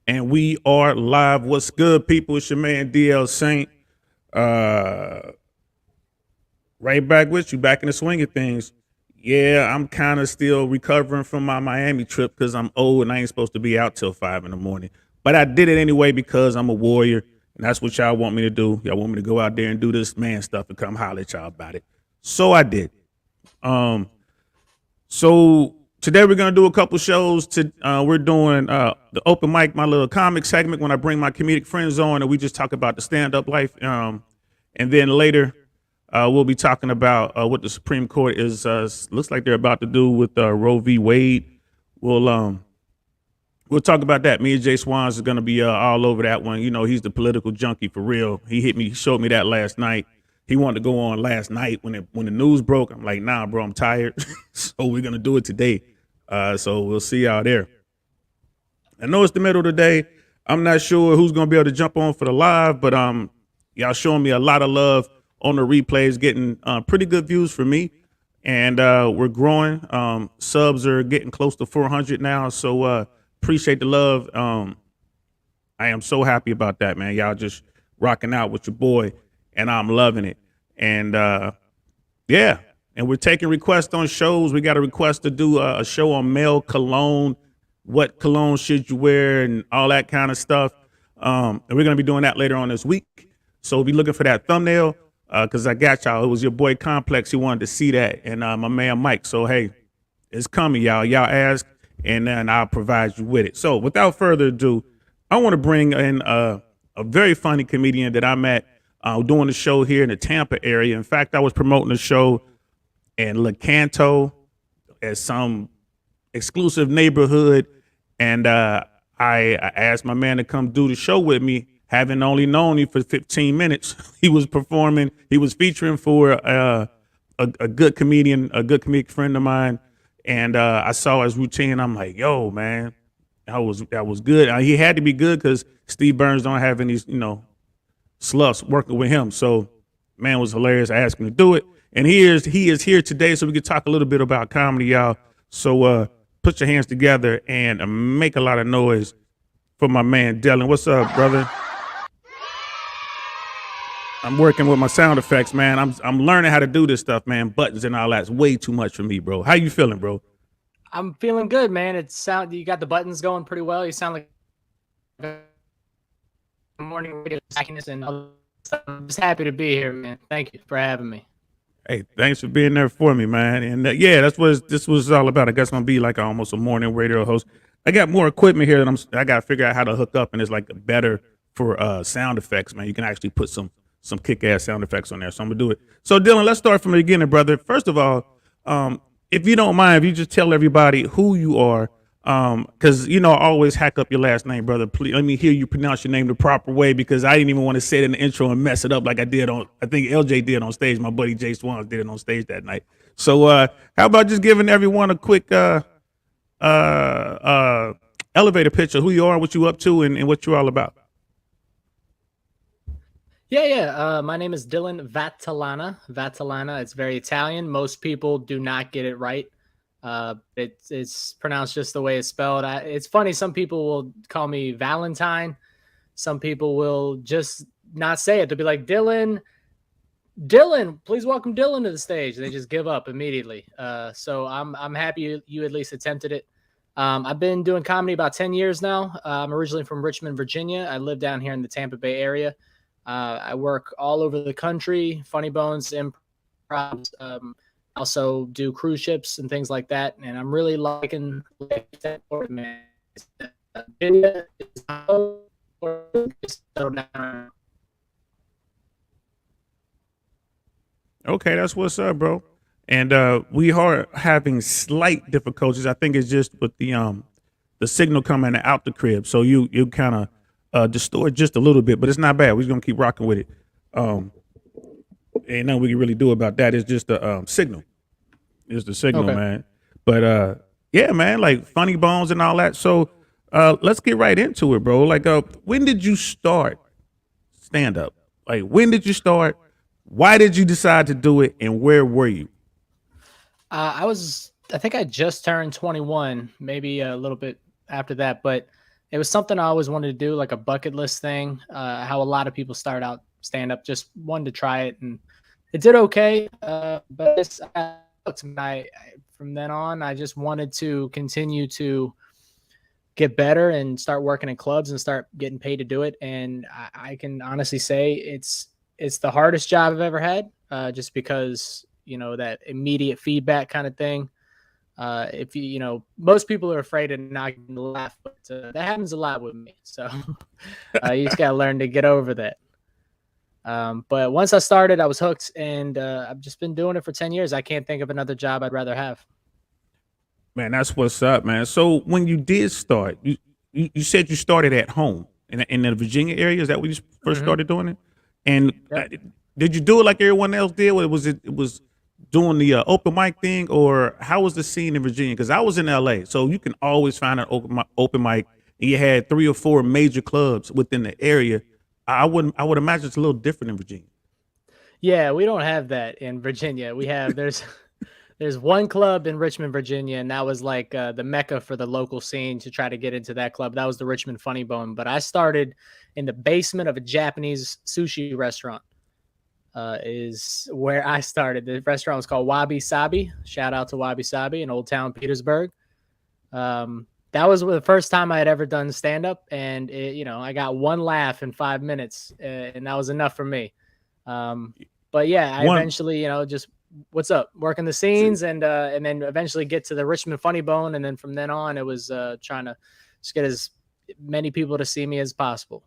And we are live. What's good, people? It's your man DL Saint. Uh, right back with you, back in the swing of things. Yeah, I'm kind of still recovering from my Miami trip because I'm old and I ain't supposed to be out till 5 in the morning. But I did it anyway because I'm a warrior, and that's what y'all want me to do. Y'all want me to go out there and do this man stuff and come holler at y'all about it. So I did. Um, so today we're gonna do a couple shows. We're doing the open mic, my little comic segment when I bring my comedic friends on, and we just talk about the stand up life. And then later we'll be talking about what the Supreme Court is looks like they're about to do with Roe v. Wade. We'll um we'll talk about that. Me and Jay Swans is gonna be all over that one. You know, he's the political junkie for real. He showed me that last night. He wanted to go on last night when the news broke. I'm like, nah, bro, I'm tired. So we're gonna do it today. So we'll see y'all there. I know it's the middle of the day. I'm not sure who's gonna be able to jump on for the live, but y'all showing me a lot of love on the replays, getting pretty good views for me, and we're growing. Subs are getting close to 400 now, so appreciate the love. I am so happy about that, man. Y'all just rocking out with your boy, and I'm loving it. And yeah, and we're taking requests on shows. We got a request to do a show on male cologne. What cologne should you wear and all that kind of stuff. And we're gonna be doing that later on this week. So be looking for that thumbnail because I got y'all. It was your boy Complex. He wanted to see that, and my man Mike. So hey, it's coming, y'all. Y'all ask, and then I'll provide you with it. So without further ado, I want to bring in a very funny comedian that I met doing the show here in the Tampa area. In fact, I was promoting the show in Lecanto at some exclusive neighborhood, and I asked my man to come do the show with me, having only known him for 15 minutes. He was performing. He was featuring for a good comedian, a good comedic friend of mine, and I saw his routine. I'm like, yo, man, that was good. He had to be good because Steve Burns don't have any, sloughs working with him. So, man, it was hilarious. I asked him to do it, and he is here today, so we could talk a little bit about comedy, y'all. So, put your hands together and make a lot of noise for my man Dylan. What's up, brother? I'm working with my sound effects, man. I'm learning how to do this stuff, man. Buttons and all that's way too much for me, bro. How you feeling, bro? I'm feeling good, man. You got the buttons going pretty well. You sound like a morning radio stackiness and all stuff. I'm just happy to be here, man. Thank you for having me. Hey, thanks for being there for me, man. And yeah, that's what this was all about. I guess I'm gonna be like almost a morning radio host. I got more equipment here that I gotta figure out how to hook up, and it's like better for sound effects, man. You can actually put some kick-ass sound effects on there. So I'm gonna do it. So Dylan, let's start from the beginning, brother. First of all, if you don't mind, if you just tell everybody who you are, because I always hack up your last name, brother. Please let me hear you pronounce your name the proper way, because I didn't even want to say it in the intro and mess it up like I think LJ did on stage. My buddy Jay Swans did it on stage that night. So how about just giving everyone a quick elevator pitch of who you are, what you up to, and what you're all about? Yeah. My name is Dylan Vattelana. Vattelana. It's very Italian. Most people do not get it right. It's pronounced just the way it's spelled. It's funny. Some people will call me Valentine. Some people will just not say it. They'll be like, Dylan, please welcome Dylan to the stage. They just give up immediately. So I'm happy you at least attempted it. I've been doing comedy about 10 years now. I'm originally from Richmond, Virginia. I live down here in the Tampa Bay area. I work all over the country, funny bones, improv, also do cruise ships and things like that. And I'm really liking that, man. Okay, that's what's up, bro. And we are having slight difficulties. I think it's just with the signal coming out the crib. So you kind of distort just a little bit, but it's not bad. We're gonna keep rocking with it. Ain't nothing we can really do about that. It's just the signal. It's the signal, okay, man. But yeah, man, like funny bones and all that. So let's get right into it, bro. Like, when did you start stand up? Like, when did you start? Why did you decide to do it, and where were you? I think I just turned 21, maybe a little bit after that, but It was something I always wanted to do, like a bucket list thing. How a lot of people start out stand up, just wanted to try it, and it did okay. But from then on, I just wanted to continue to get better and start working in clubs and start getting paid to do it. And I can honestly say it's the hardest job I've ever had, just because that immediate feedback kind of thing. If most people are afraid of not getting to laugh, but that happens a lot with me. So you just gotta learn to get over that. But once I started, I was hooked, and I've just been doing it for 10 years. I can't think of another job I'd rather have. Man, that's what's up, man. So when you did start, you said you started at home in the Virginia area. Is that where you first started doing it? And Yep. did you do it like everyone else did? Or was it was doing the open mic thing, or how was the scene in Virginia? Because I was in LA, so you can always find an open mic, and you had 3 or 4 major clubs within the area. I would imagine it's a little different in Virginia. Yeah, we don't have that in Virginia. There's one club in Richmond, Virginia, and that was like the mecca for the local scene to try to get into that club. That was the Richmond Funny Bone. But I started in the basement of a Japanese sushi restaurant. Is where I started. The restaurant was called Wabi Sabi. Shout out to Wabi Sabi in Old Town Petersburg. That was the first time I had ever done stand up, and I got one laugh in 5 minutes, and that was enough for me. But yeah, I eventually, just what's up, working the scenes, and then eventually get to the Richmond Funny Bone, and then from then on, it was trying to just get as many people to see me as possible.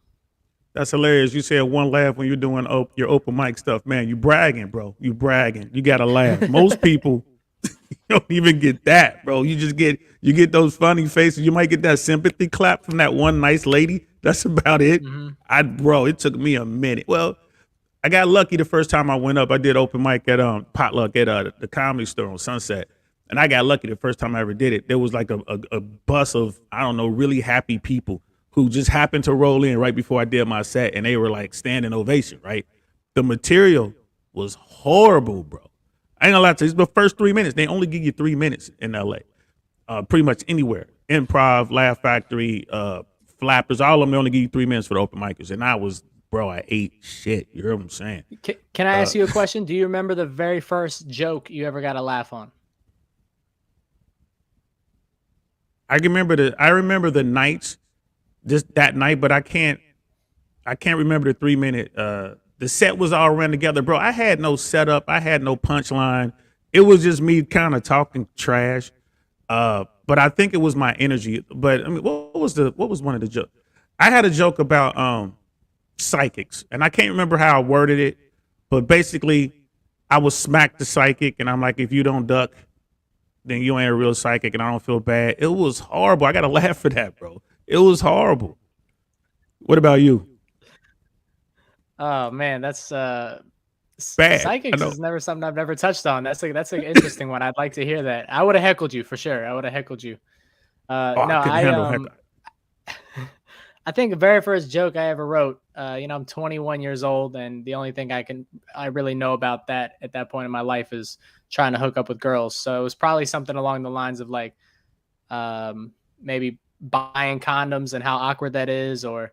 That's hilarious. You said one laugh when you're doing your open mic stuff, man. You bragging, bro. You bragging. You got to laugh. Most people don't even get that, bro. You get those funny faces. You might get that sympathy clap from that one nice lady. That's about it. Bro, it took me a minute. Well, I got lucky the first time I went up. I did open mic at potluck at the Comedy Store on Sunset, and I got lucky the first time I ever did it. There was like a bus of, I don't know, really happy people who just happened to roll in right before I did my set, and they were like standing ovation, right? The material was horrible, bro. I ain't gonna lie to you. It's the first 3 minutes. They only give you 3 minutes in LA. Pretty much anywhere. Improv, Laugh Factory, Flappers, all of them, they only give you 3 minutes for the open micers. And I ate shit. You hear what I'm saying? Can I ask you a question? Do you remember the very first joke you ever got a laugh on? I remember the nights, just that night, but I can't remember the 3 minute. The set was all run together, bro. I had no setup. I had no punchline. It was just me kind of talking trash. But I think it was my energy. But I mean, what was one of the jokes? I had a joke about psychics, and I can't remember how I worded it, but basically I was smack the psychic, and I'm like, if you don't duck, then you ain't a real psychic, and I don't feel bad. It was horrible. I got to laugh for that, bro. It was horrible. What about you? Oh man, that's Bad. psychics is never something I've never touched on. That's an interesting one. I'd like to hear that. I would have heckled you for sure. I would have heckled you. I think the very first joke I ever wrote, I'm 21 years old, and the only thing I really know about that at that point in my life is trying to hook up with girls. So it was probably something along the lines of like, maybe buying condoms and how awkward that is, or,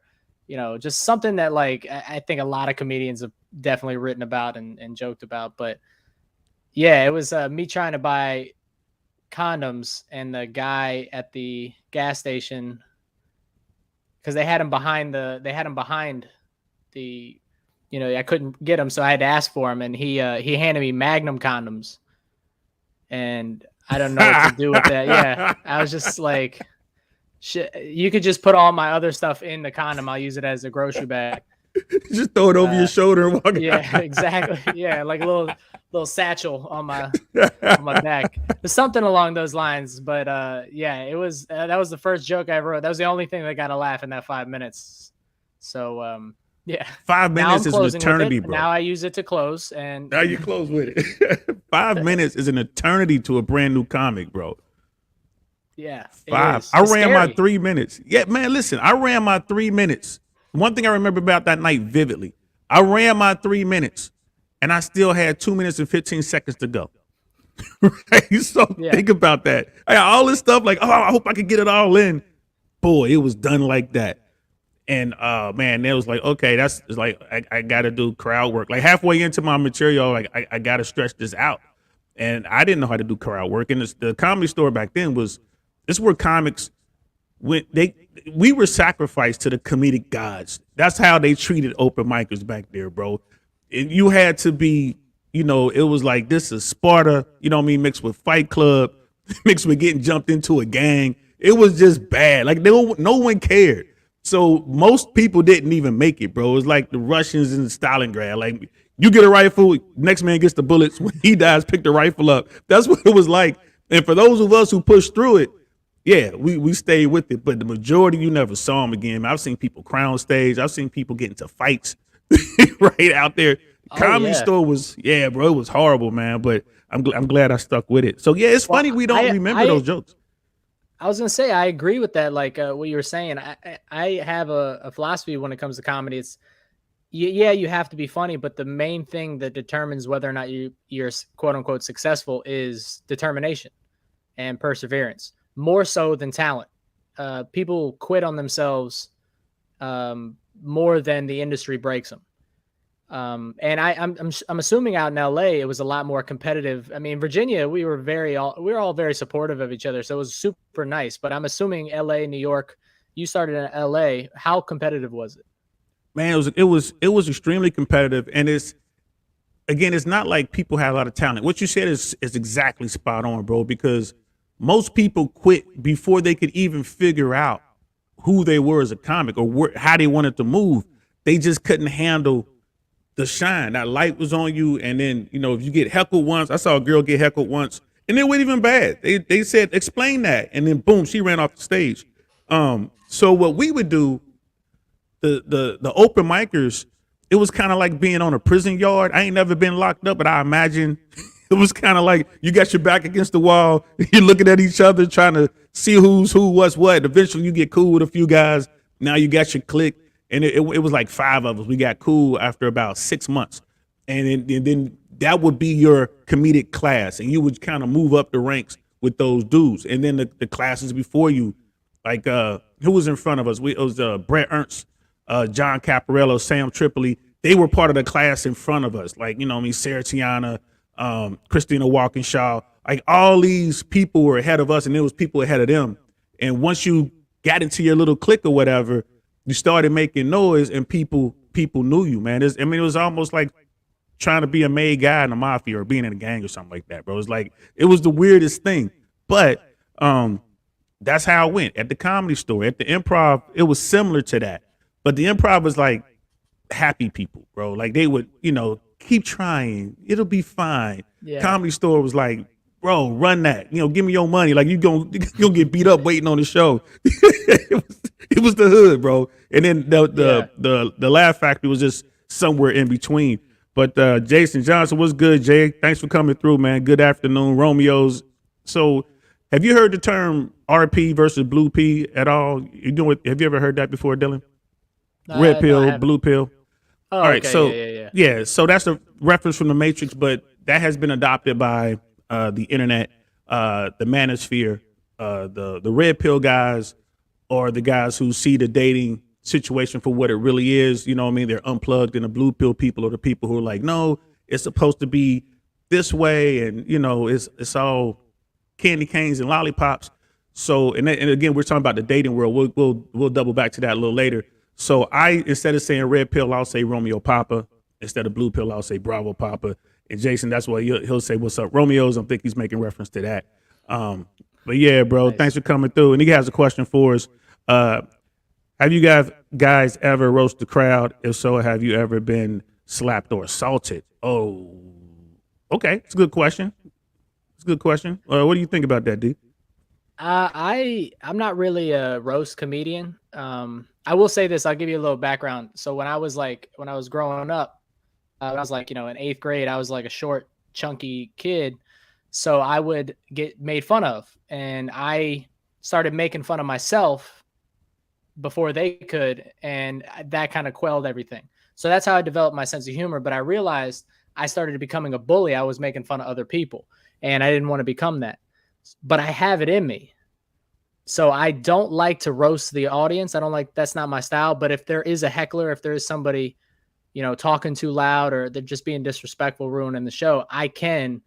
just something that like, I think a lot of comedians have definitely written about and joked about. But yeah, it was me trying to buy condoms, and the guy at the gas station, because they had him behind the, I couldn't get him, so I had to ask for him, and he handed me Magnum condoms, and I don't know what to do with that. Yeah, I was just like, shit, you could just put all my other stuff in the condom. I'll use it as a grocery bag. Just throw it over your shoulder and walk. Yeah, exactly. Yeah, like a little satchel on my back. There's something along those lines. But yeah, it was that was the first joke I ever wrote. That was the only thing that got a laugh in that 5 minutes. So yeah, 5 minutes is an eternity, bro. Now I use it to close, and now you close with it. 5 minutes is an eternity to a brand new comic, bro. Yeah, 5. I ran my 3 minutes. Yeah, man, listen, I ran my 3 minutes. One thing I remember about that night vividly, I ran my 3 minutes, and I still had 2 minutes and 15 seconds to go. Right? So think about that. I got all this stuff like, oh, I hope I can get it all in. boy, it was done like that. And man, it was like, okay, that's it's like I gotta do crowd work. Like halfway into my material, like I gotta stretch this out. And I didn't know how to do crowd work. And the Comedy Store back then was this is where comics when we were sacrificed to the comedic gods. That's how they treated open micers back there, bro. And you had to be, it was like this is Sparta, you know what I mean, mixed with Fight Club, mixed with getting jumped into a gang. It was just bad. Like no one cared. So most people didn't even make it, bro. It was like the Russians in Stalingrad. Like you get a rifle, next man gets the bullets. When he dies, pick the rifle up. That's what it was like. And for those of us who pushed through it, yeah, we stayed with it. But the majority, you never saw them again. I've seen people crown stage. I've seen people get into fights right out there. Comedy yeah. Store was, yeah, bro, it was horrible, man. But I'm glad I stuck with it. So yeah, it's Well, funny we don't remember those jokes. I was gonna say I agree with that. Like what you were saying, I have a philosophy when it comes to comedy. It's yeah, you have to be funny, but the main thing that determines whether or not you're quote unquote successful is determination and perseverance, more so than talent. People quit on themselves more than the industry breaks them. And I'm assuming out in LA it was a lot more competitive. I mean, Virginia, we were all very supportive of each other, so it was super nice. But I'm assuming LA, New York, you started in LA. How competitive was it? Man, it was extremely competitive, and it's not like people had a lot of talent. What you said is exactly spot on, bro. Because most people quit before they could even figure out who they were as a comic or how they wanted to move. They just couldn't handle the shine. That light was on you, and then if you get heckled once, I saw a girl get heckled once, and it wasn't even bad. They said explain that, and then boom, she ran off the stage. So what we would do, the open micers, it was kind of like being on a prison yard. I ain't never been locked up, but I imagine it was kind of like you got your back against the wall, you're looking at each other, trying to see who's who, what's what. Eventually, you get cool with a few guys. Now you got your clique. And it was like 5 of us. We got cool after about 6 months. And then that would be your comedic class. And you would kind of move up the ranks with those dudes. And then the classes before you, like who was in front of us? It was Brett Ernst, John Caparello, Sam Tripoli. They were part of the class in front of us. Like, Sarah Tiana, Christina Walkinshaw. Like all these people were ahead of us, and there was people ahead of them. And once you got into your little clique or whatever, you started making noise, and people knew you, man. It was almost like trying to be a made guy in the mafia or being in a gang or something like that, bro. It was the weirdest thing. But that's how it went at the Comedy Store. At the Improv, it was similar to that. But the Improv was like happy people, bro. Like they would, keep trying. It'll be fine. Yeah. Comedy Store was like, bro, run that. Give me your money. Like you'll get beat up waiting on the show. It was the hood, bro. And then the Laugh Factory was just somewhere in between. But Jason Johnson, what's good, Jay? Thanks for coming through, man. Good afternoon, Romeo's. So, have you heard the term RP versus Blue P at all? Have you ever heard that before, Dylan? Red pill, blue pill. Oh, all right, okay. so yeah. So that's a reference from the Matrix, but that has been adopted by the internet, the manosphere, the red pill guys, or the guys who see the dating situation for what it really is. You know what I mean? They're unplugged, and the blue pill people are the people who are like, no, it's supposed to be this way, and it's all candy canes and lollipops. So, and again, we're talking about the dating world. We'll double back to that a little later. So instead of saying red pill, I'll say Romeo Papa. Instead of blue pill, I'll say Bravo Papa. And Jason, that's why he'll say, what's up, Romeo's? I think he's making reference to that. But yeah, bro, Thanks for coming through. And he has a question for us. Have you guys ever roast the crowd? If so, have you ever been slapped or assaulted? Oh, okay. It's a good question. What do you think about that, D? I'm not really a roast comedian. I will say this. I'll give you a little background. So when I was growing up, I was like, in 8th grade, I was like a short, chunky kid. So I would get made fun of, and I started making fun of myself before they could, and that kind of quelled everything. So that's how I developed my sense of humor. But I realized I started becoming a bully. I was making fun of other people, and I didn't want to become that. But I have it in me. So I don't like to roast the audience. I don't like, that's not my style. But if there is a heckler, if there is somebody, talking too loud or they're just being disrespectful, ruining the show, I can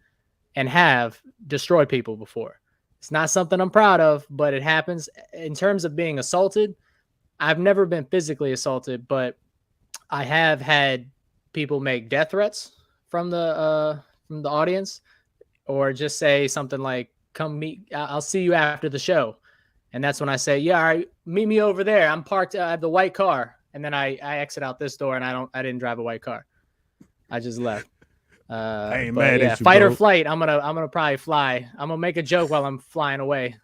and have destroyed people before. It's not something I'm proud of, but it happens. In terms of being assaulted, I've never been physically assaulted, but I have had people make death threats from the audience, or just say something like, "Come meet. I'll see you after the show." And that's when I say, "Yeah, all right, meet me over there. I'm parked. I have the white car." And then I exit out this door, and I didn't drive a white car. I just left. I ain't But mad yeah, at you, fight or bro. flight. I'm gonna probably fly. I'm gonna make a joke while I'm flying away.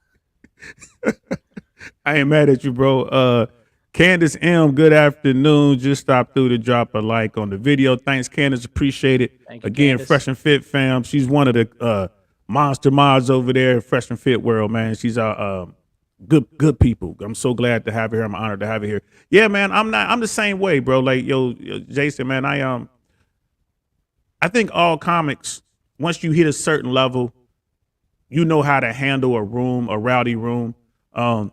I ain't mad at you, bro. Candace M, good afternoon. Just stopped through to drop a like on the video. Thanks, Candace. Appreciate it. Thank you, Again, Candace. Fresh and Fit fam. She's one of the monster mods over there, Fresh and Fit world, man. She's good people. I'm so glad to have her here. I'm honored to have her here. Yeah, man. I'm the same way, bro. Like yo Jason, man. I think all comics, once you hit a certain level, you know how to handle a room, a rowdy room. Um,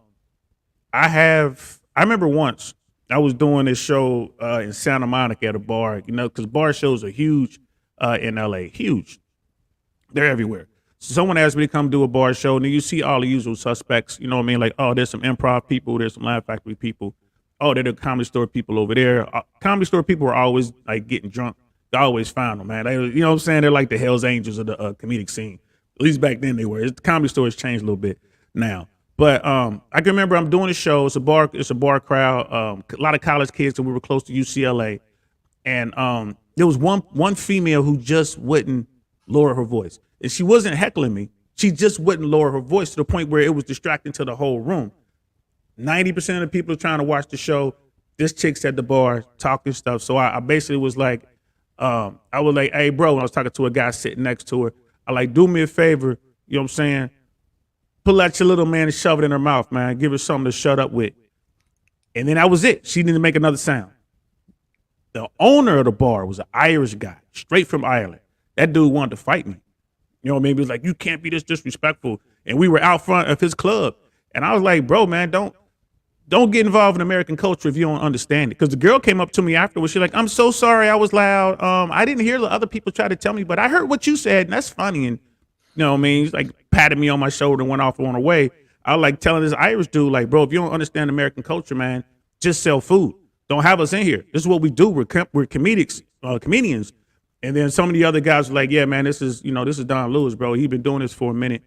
I remember once I was doing this show in Santa Monica at a bar, because bar shows are huge in LA, huge. They're everywhere. So someone asked me to come do a bar show, and then you see all the usual suspects. You know what I mean? Like, oh, there's some improv people, there's some Laugh Factory people. Oh, they're the Comedy Store people over there. Comedy Store people are always like getting drunk. They always find them, man. You know what I'm saying? They're like the Hell's Angels of the comedic scene. At least back then they were. The Comedy Store has changed a little bit now. But I can remember I'm doing a show. It's a bar crowd. A lot of college kids, and we were close to UCLA. And there was one female who just wouldn't lower her voice, and she wasn't heckling me. She just wouldn't lower her voice to the point where it was distracting to the whole room. 90% of the people trying to watch the show, this chick's at the bar talking stuff. So I basically was like, I was like, hey, bro, when I was talking to a guy sitting next to her, I like, do me a favor, you know what I'm saying? Pull out your little man and shove it in her mouth, man. Give her something to shut up with. And then that was it. She didn't make another sound. The owner of the bar was an Irish guy, straight from Ireland. That dude wanted to fight me. You know what I mean? He was like, you can't be this disrespectful. And we were out front of his club. And I was like, bro, man, don't get involved in American culture if you don't understand it. Because the girl came up to me afterwards. She's like, I'm so sorry I was loud. I didn't hear the other people try to tell me, but I heard what you said, and that's funny. And you know what I mean? He's like patted me on my shoulder and went off on her way. I was like telling this Irish dude, like, bro, if you don't understand American culture, man, just sell food. Don't have us in here. This is what we do. We're comedians. And then some of the other guys were like, yeah, man, this is Don Lewis, bro. He been doing this for a minute.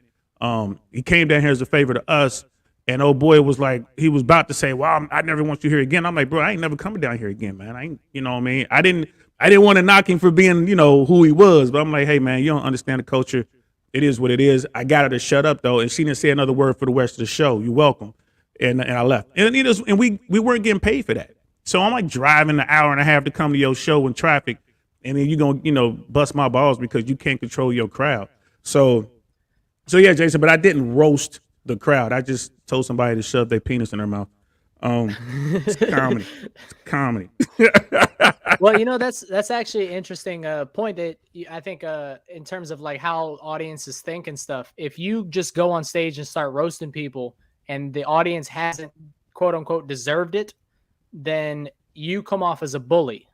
He came down here as a favor to us. And old boy was like, he was about to say, well, I never want you here again. I'm like, bro, I ain't never coming down here again, man. I ain't, you know what I mean? I didn't want to knock him for being, who he was. But I'm like, hey, man, you don't understand the culture. It is what it is. I got her to shut up, though. And she didn't say another word for the rest of the show. You're welcome. And I left. And we weren't getting paid for that. So I'm like driving an hour and a half to come to your show in traffic. And then you're going to, bust my balls because you can't control your crowd. So yeah, Jason, but I didn't roast the crowd. I just told somebody to shove their penis in their mouth. It's comedy. It's comedy. Well, that's actually an interesting point that I think in terms of like how audiences think and stuff. If you just go on stage and start roasting people and the audience hasn't quote unquote deserved it, then you come off as a bully.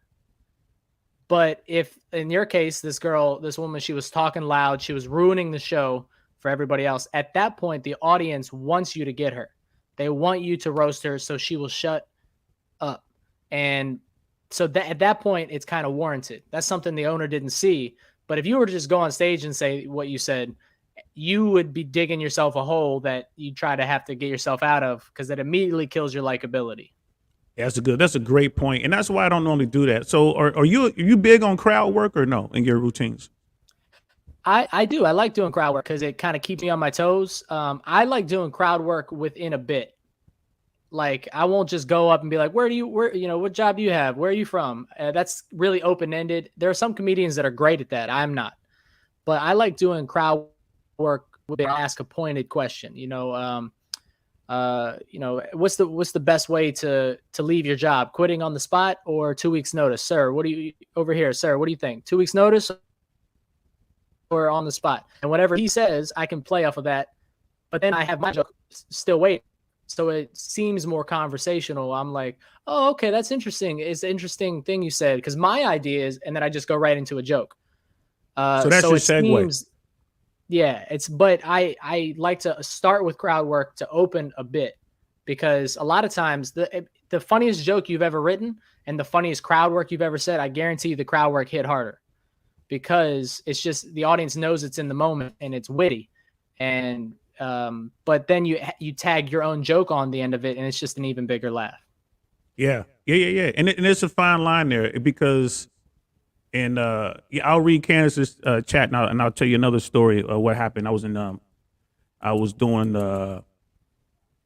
But if in your case, this woman, she was talking loud, she was ruining the show for everybody else. At that point, the audience wants you to get her. They want you to roast her so she will shut up. And so at that point, it's kind of warranted. That's something the owner didn't see. But if you were to just go on stage and say what you said, you would be digging yourself a hole that you try to have to get yourself out of, because that immediately kills your likability. Yeah, that's a great point. And that's why I don't normally do that. So are you big on crowd work or no in your routines? I do. I like doing crowd work because it kind of keeps me on my toes. I like doing crowd work within a bit. Like, I won't just go up and be like, what job do you have? Where are you from? That's really open-ended. There are some comedians that are great at that. I'm not. But I like doing crowd work where they ask a pointed question. What's the best way to leave your job? Quitting on the spot or 2 weeks notice? Sir, what do you over here? Sir, what do you think? 2 weeks notice or on the spot? And whatever he says, I can play off of that. But then I have my joke still waiting. so it seems more conversational. I'm like, oh, okay, that's interesting. It's an interesting thing you said, because my idea is, and then I just go right into a joke. So that's So your it segue. seems, yeah, but I like to start with crowd work to open a bit, because a lot of times the funniest joke you've ever written and the funniest crowd work you've ever said, I guarantee you the crowd work hit harder, because it's just the audience knows it's in the moment and it's witty, and but then you tag your own joke on the end of it and it's just an even bigger laugh. Yeah, yeah. And it's a fine line there because, and yeah, I'll read Candace's chat now, and I'll tell you another story of what happened. I was doing what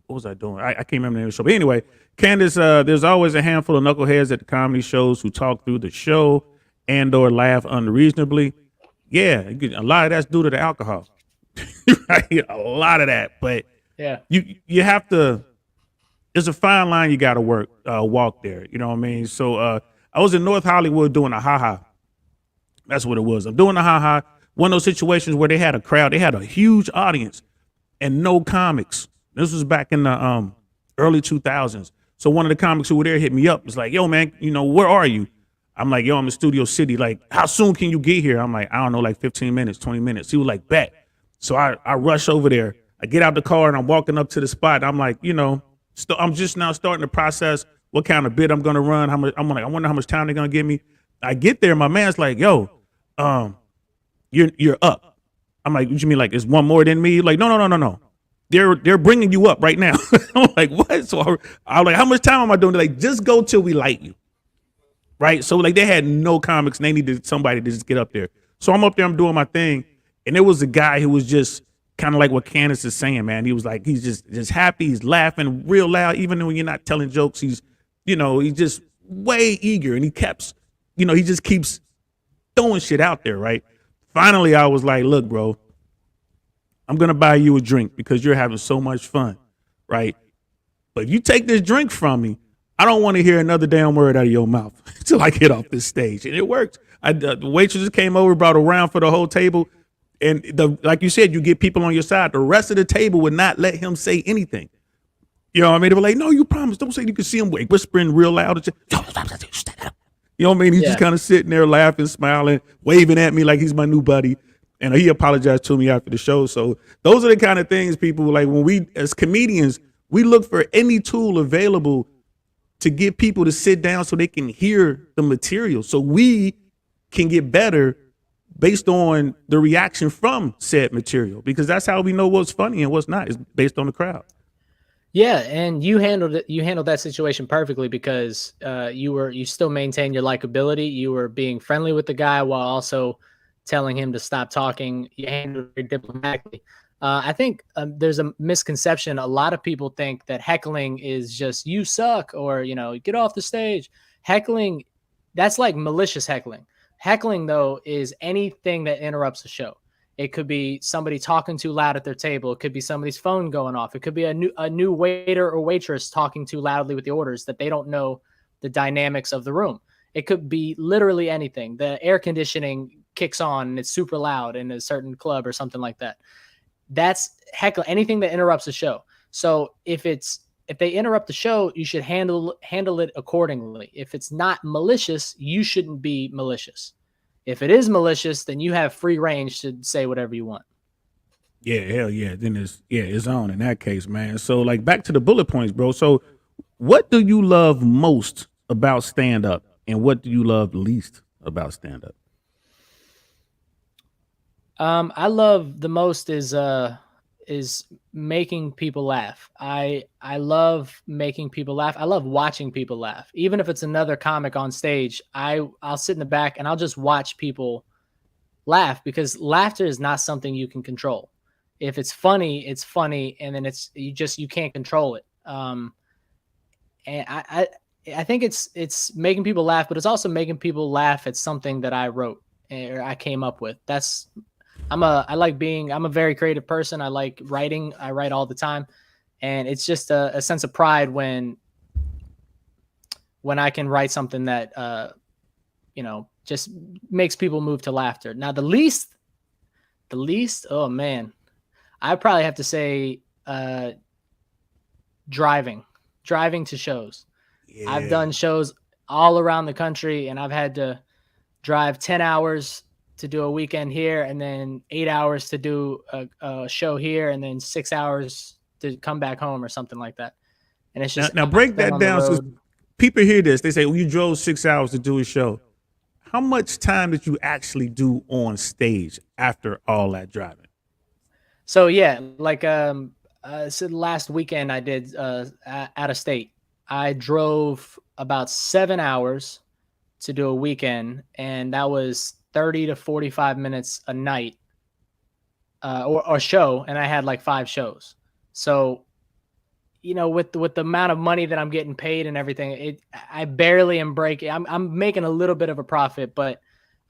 was I doing? I can't remember the name of the show. But anyway, Candace, there's always a handful of knuckleheads at the comedy shows who talk through the show and or laugh unreasonably. Yeah, a lot of that's due to the alcohol. Right? A lot of that. But Yeah. you have to. There's a fine line you got to walk there. You know what I mean? So I was in North Hollywood doing a haha. That's what it was. I'm doing a haha. One of those situations where they had a crowd. They had a huge audience and no comics. This was back in the early 2000s. So one of the comics who were there hit me up. It's like, yo, man, where are you? I'm like, yo, I'm in Studio City. Like, how soon can you get here? I'm like, I don't know, like 15 minutes, 20 minutes. He was like, bet. So I rush over there. I get out the car and I'm walking up to the spot. I'm like, I'm just now starting to process what kind of bid I'm gonna run. How much? I'm like, I wonder how much time they're gonna give me. I get there, my man's like, yo, you're up. I'm like, what you mean? Like, is one more than me? Like, no. They're bringing you up right now. I'm like, what? So I'm like, how much time am I doing? They're like, just go till we light you. Right. So like they had no comics and they needed somebody to just get up there. So I'm up there, I'm doing my thing. And there was a guy who was just kind of like what Candace is saying, man. He was like, he's just happy, he's laughing real loud, even when you're not telling jokes. He's just way eager and he just keeps throwing shit out there, right? Finally, I was like, look, bro, I'm gonna buy you a drink because you're having so much fun, right? But if you take this drink from me, I don't want to hear another damn word out of your mouth until I get off this stage. And it worked. The waitresses came over, brought a round for the whole table. And like you said, you get people on your side. The rest of the table would not let him say anything. You know what I mean? They were like, no, you promised. Don't say. You can see him whispering real loud. You know what I mean? He's just kind of sitting there laughing, smiling, waving at me like he's my new buddy. And he apologized to me after the show. So those are the kind of things people like when we, as comedians, we look for any tool available to get people to sit down so they can hear the material. So we can get better based on the reaction from said material, because that's how we know what's funny and what's not, is based on the crowd. Yeah, and you handled it. You handled that situation perfectly, because you still maintained your likability. You were being friendly with the guy while also telling him to stop talking. You handled it very diplomatically. I think there's a misconception. A lot of people think that heckling is just you suck, or get off the stage. Heckling, that's like malicious heckling. Heckling, though, is anything that interrupts the show. It could be somebody talking too loud at their table. It could be somebody's phone going off. It could be a new waiter or waitress talking too loudly with the orders that they don't know the dynamics of the room. It could be literally anything. The air conditioning kicks on and it's super loud in a certain club or something like that. That's heckling, anything that interrupts the show. So if they interrupt the show, you should handle it accordingly. If it's not malicious, you shouldn't be malicious. If it is malicious, then you have free range to say whatever you want. Yeah, hell yeah. Then it's on in that case, man. So like back to the bullet points, bro. So what do you love most about stand up, and what do you love least about stand up? I love the most is making people laugh. I love making people laugh. I love watching people laugh. Even if it's another comic on stage, I'll sit in the back and I'll just watch people laugh, because laughter is not something you can control. If it's funny, and then you can't control it. And I think it's making people laugh, but it's also making people laugh at something that I wrote or I came up with. I'm a very creative person. I like writing. I write all the time. And it's just a sense of pride when I can write something that, just makes people move to laughter. Now, the least, oh man, I probably have to say, driving to shows. I've Yeah. done shows all around the country, and I've had to drive 10 hours to do a weekend here, and then 8 hours to do a show here, and then 6 hours to come back home or something like that. And it's Now, just now I've break been that on the down. So road. people hear this. They say, well, you drove 6 hours to do a show. How much time did you actually do on stage after all that driving? So yeah, like so last weekend I did out of state. I drove about 7 hours to do a weekend, and that was 30 to 45 minutes a night, or show, and I had like 5 shows. So with the amount of money that I'm getting paid and everything, I barely am breaking. I'm making a little bit of a profit, but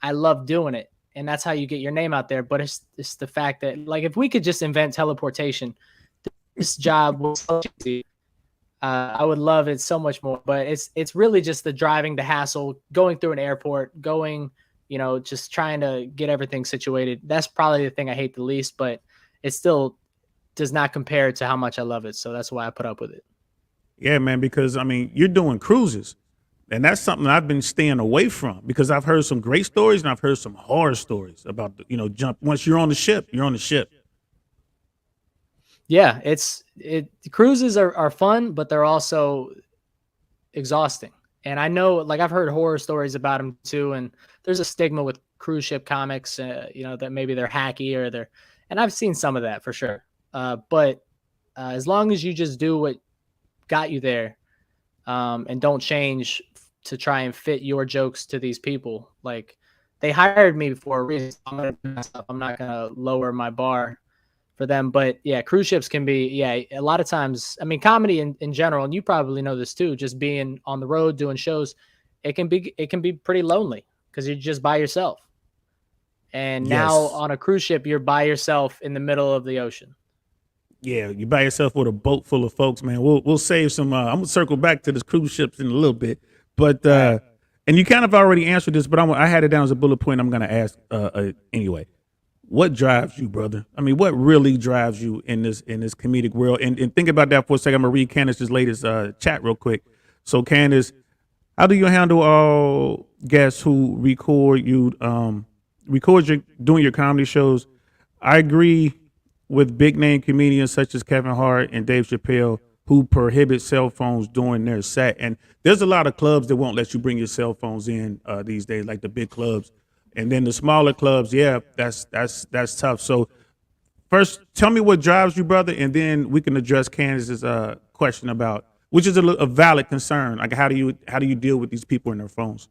I love doing it, and that's how you get your name out there. But it's the fact that, like, if we could just invent teleportation, this job was so easy. I would love it so much more. But it's really just the driving, the hassle, going through an airport, going, just trying to get everything situated. That's probably the thing I hate the least, but it still does not compare to how much I love it. So that's why I put up with it. Yeah, man, because I mean, you're doing cruises. And that's something I've been staying away from because I've heard some great stories and I've heard some horror stories about, jump. Once you're on the ship, you're on the ship. Yeah, cruises are fun, but they're also exhausting. And I know, like, I've heard horror stories about them too. And there's a stigma with cruise ship comics, that maybe they're hacky and I've seen some of that for sure. But as long as you just do what got you there, and don't change to try and fit your jokes to these people. Like, they hired me for a reason. I'm not gonna lower my bar for them. But yeah, cruise ships can be, a lot of times. I mean, comedy in general, and you probably know this too. Just being on the road doing shows, it can be pretty lonely because you're just by yourself. And now Yes. on a cruise ship, you're by yourself in the middle of the ocean. Yeah, you by yourself with a boat full of folks, man. We'll save some. I'm gonna circle back to this cruise ships in a little bit, but All right. and you kind of already answered this, but I had it down as a bullet point. I'm gonna ask anyway. What drives you, brother? I mean, what really drives you in this comedic world? And think about that for a second. I'm gonna read Candace's latest chat real quick. So, Candace, how do you handle all guests who record your doing your comedy shows? I agree with big name comedians such as Kevin Hart and Dave Chappelle who prohibit cell phones during their set. And there's a lot of clubs that won't let you bring your cell phones in these days, like the big clubs. And then the smaller clubs, yeah, that's tough. So first, tell me what drives you, brother, and then we can address Candace's question about, which is a valid concern. Like, how do you deal with these people and their phones?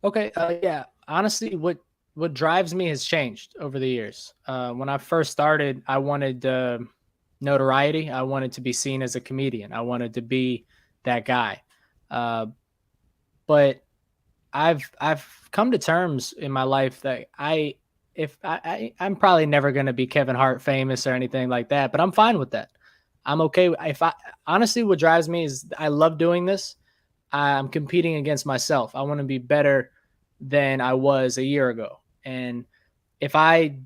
Okay. Yeah. Honestly, what drives me has changed over the years. When I first started, I wanted notoriety. I wanted to be seen as a comedian. I wanted to be that guy. Uh, but I've come to terms in my life that I'm probably never going to be Kevin Hart famous or anything like that. But I'm fine with that. I'm okay. If I honestly, what drives me is I love doing this. I'm competing against myself. I want to be better than I was a year ago. And if I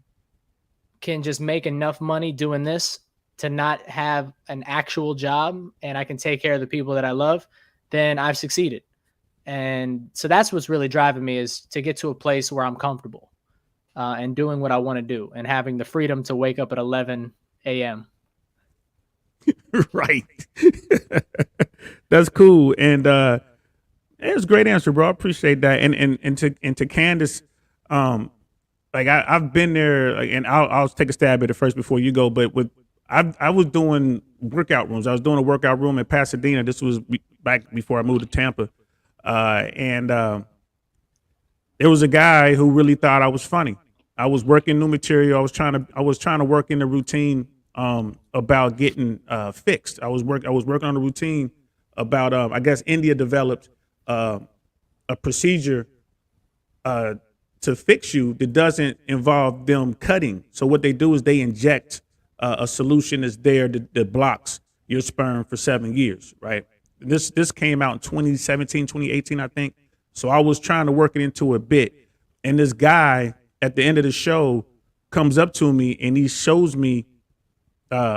can just make enough money doing this to not have an actual job and I can take care of the people that I love, then I've succeeded. And so that's what's really driving me, is to get to a place where I'm comfortable, and doing what I want to do and having the freedom to wake up at 11 a.m. Right. That's cool. And it was a great answer, bro. I appreciate that. And to Candace, um, like I've been there, like, and I'll take a stab at it first before you go. But I was doing workout rooms. I was doing a workout room in Pasadena. This was back before I moved to Tampa, and there was a guy who really thought I was funny. I was working new material. I was trying to work in the routine about getting fixed. I was working on a routine about I guess India developed uh, a procedure uh, to fix you that doesn't involve them cutting. So what they do is they inject a solution that's there that blocks your sperm for 7 years, right? This came out in 2017, 2018, I think. So I was trying to work it into a bit. And this guy at the end of the show comes up to me and he shows me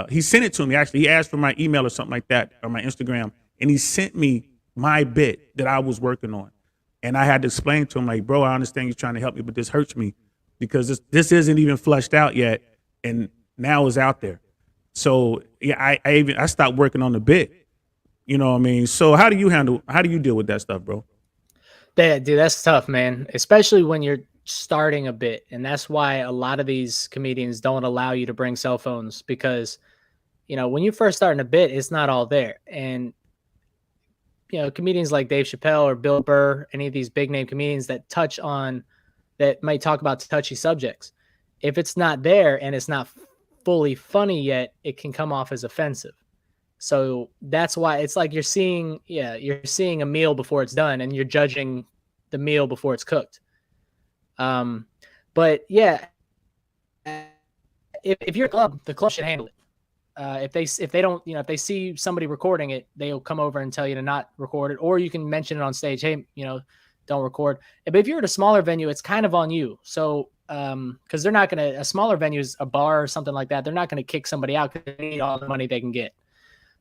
He sent it to me. Actually, he asked for my email or something like that, or my Instagram, and he sent me my bit that I was working on. And I had to explain to him, like, bro, I understand you're trying to help me, but this hurts me because this isn't even fleshed out yet, and now it's out there. So yeah, I stopped working on the bit. You know what I mean? So how do you deal with that stuff, bro? That dude, that's tough, man. Especially when you're starting a bit, and that's why a lot of these comedians don't allow you to bring cell phones because when you're first starting a bit, it's not all there. And comedians like Dave Chappelle or Bill Burr, any of these big name comedians that might talk about touchy subjects. If it's not there and it's not fully funny yet, it can come off as offensive. So that's why it's like you're seeing a meal before it's done and you're judging the meal before it's cooked. Um, but yeah, if you're a club, the club should handle it. If they don't, if they see somebody recording it, they'll come over and tell you to not record it, or you can mention it on stage. Hey, don't record. But if you're at a smaller venue, it's kind of on you. So, because they're not going to, a smaller venue is a bar or something like that. They're not going to kick somebody out because they need all the money they can get.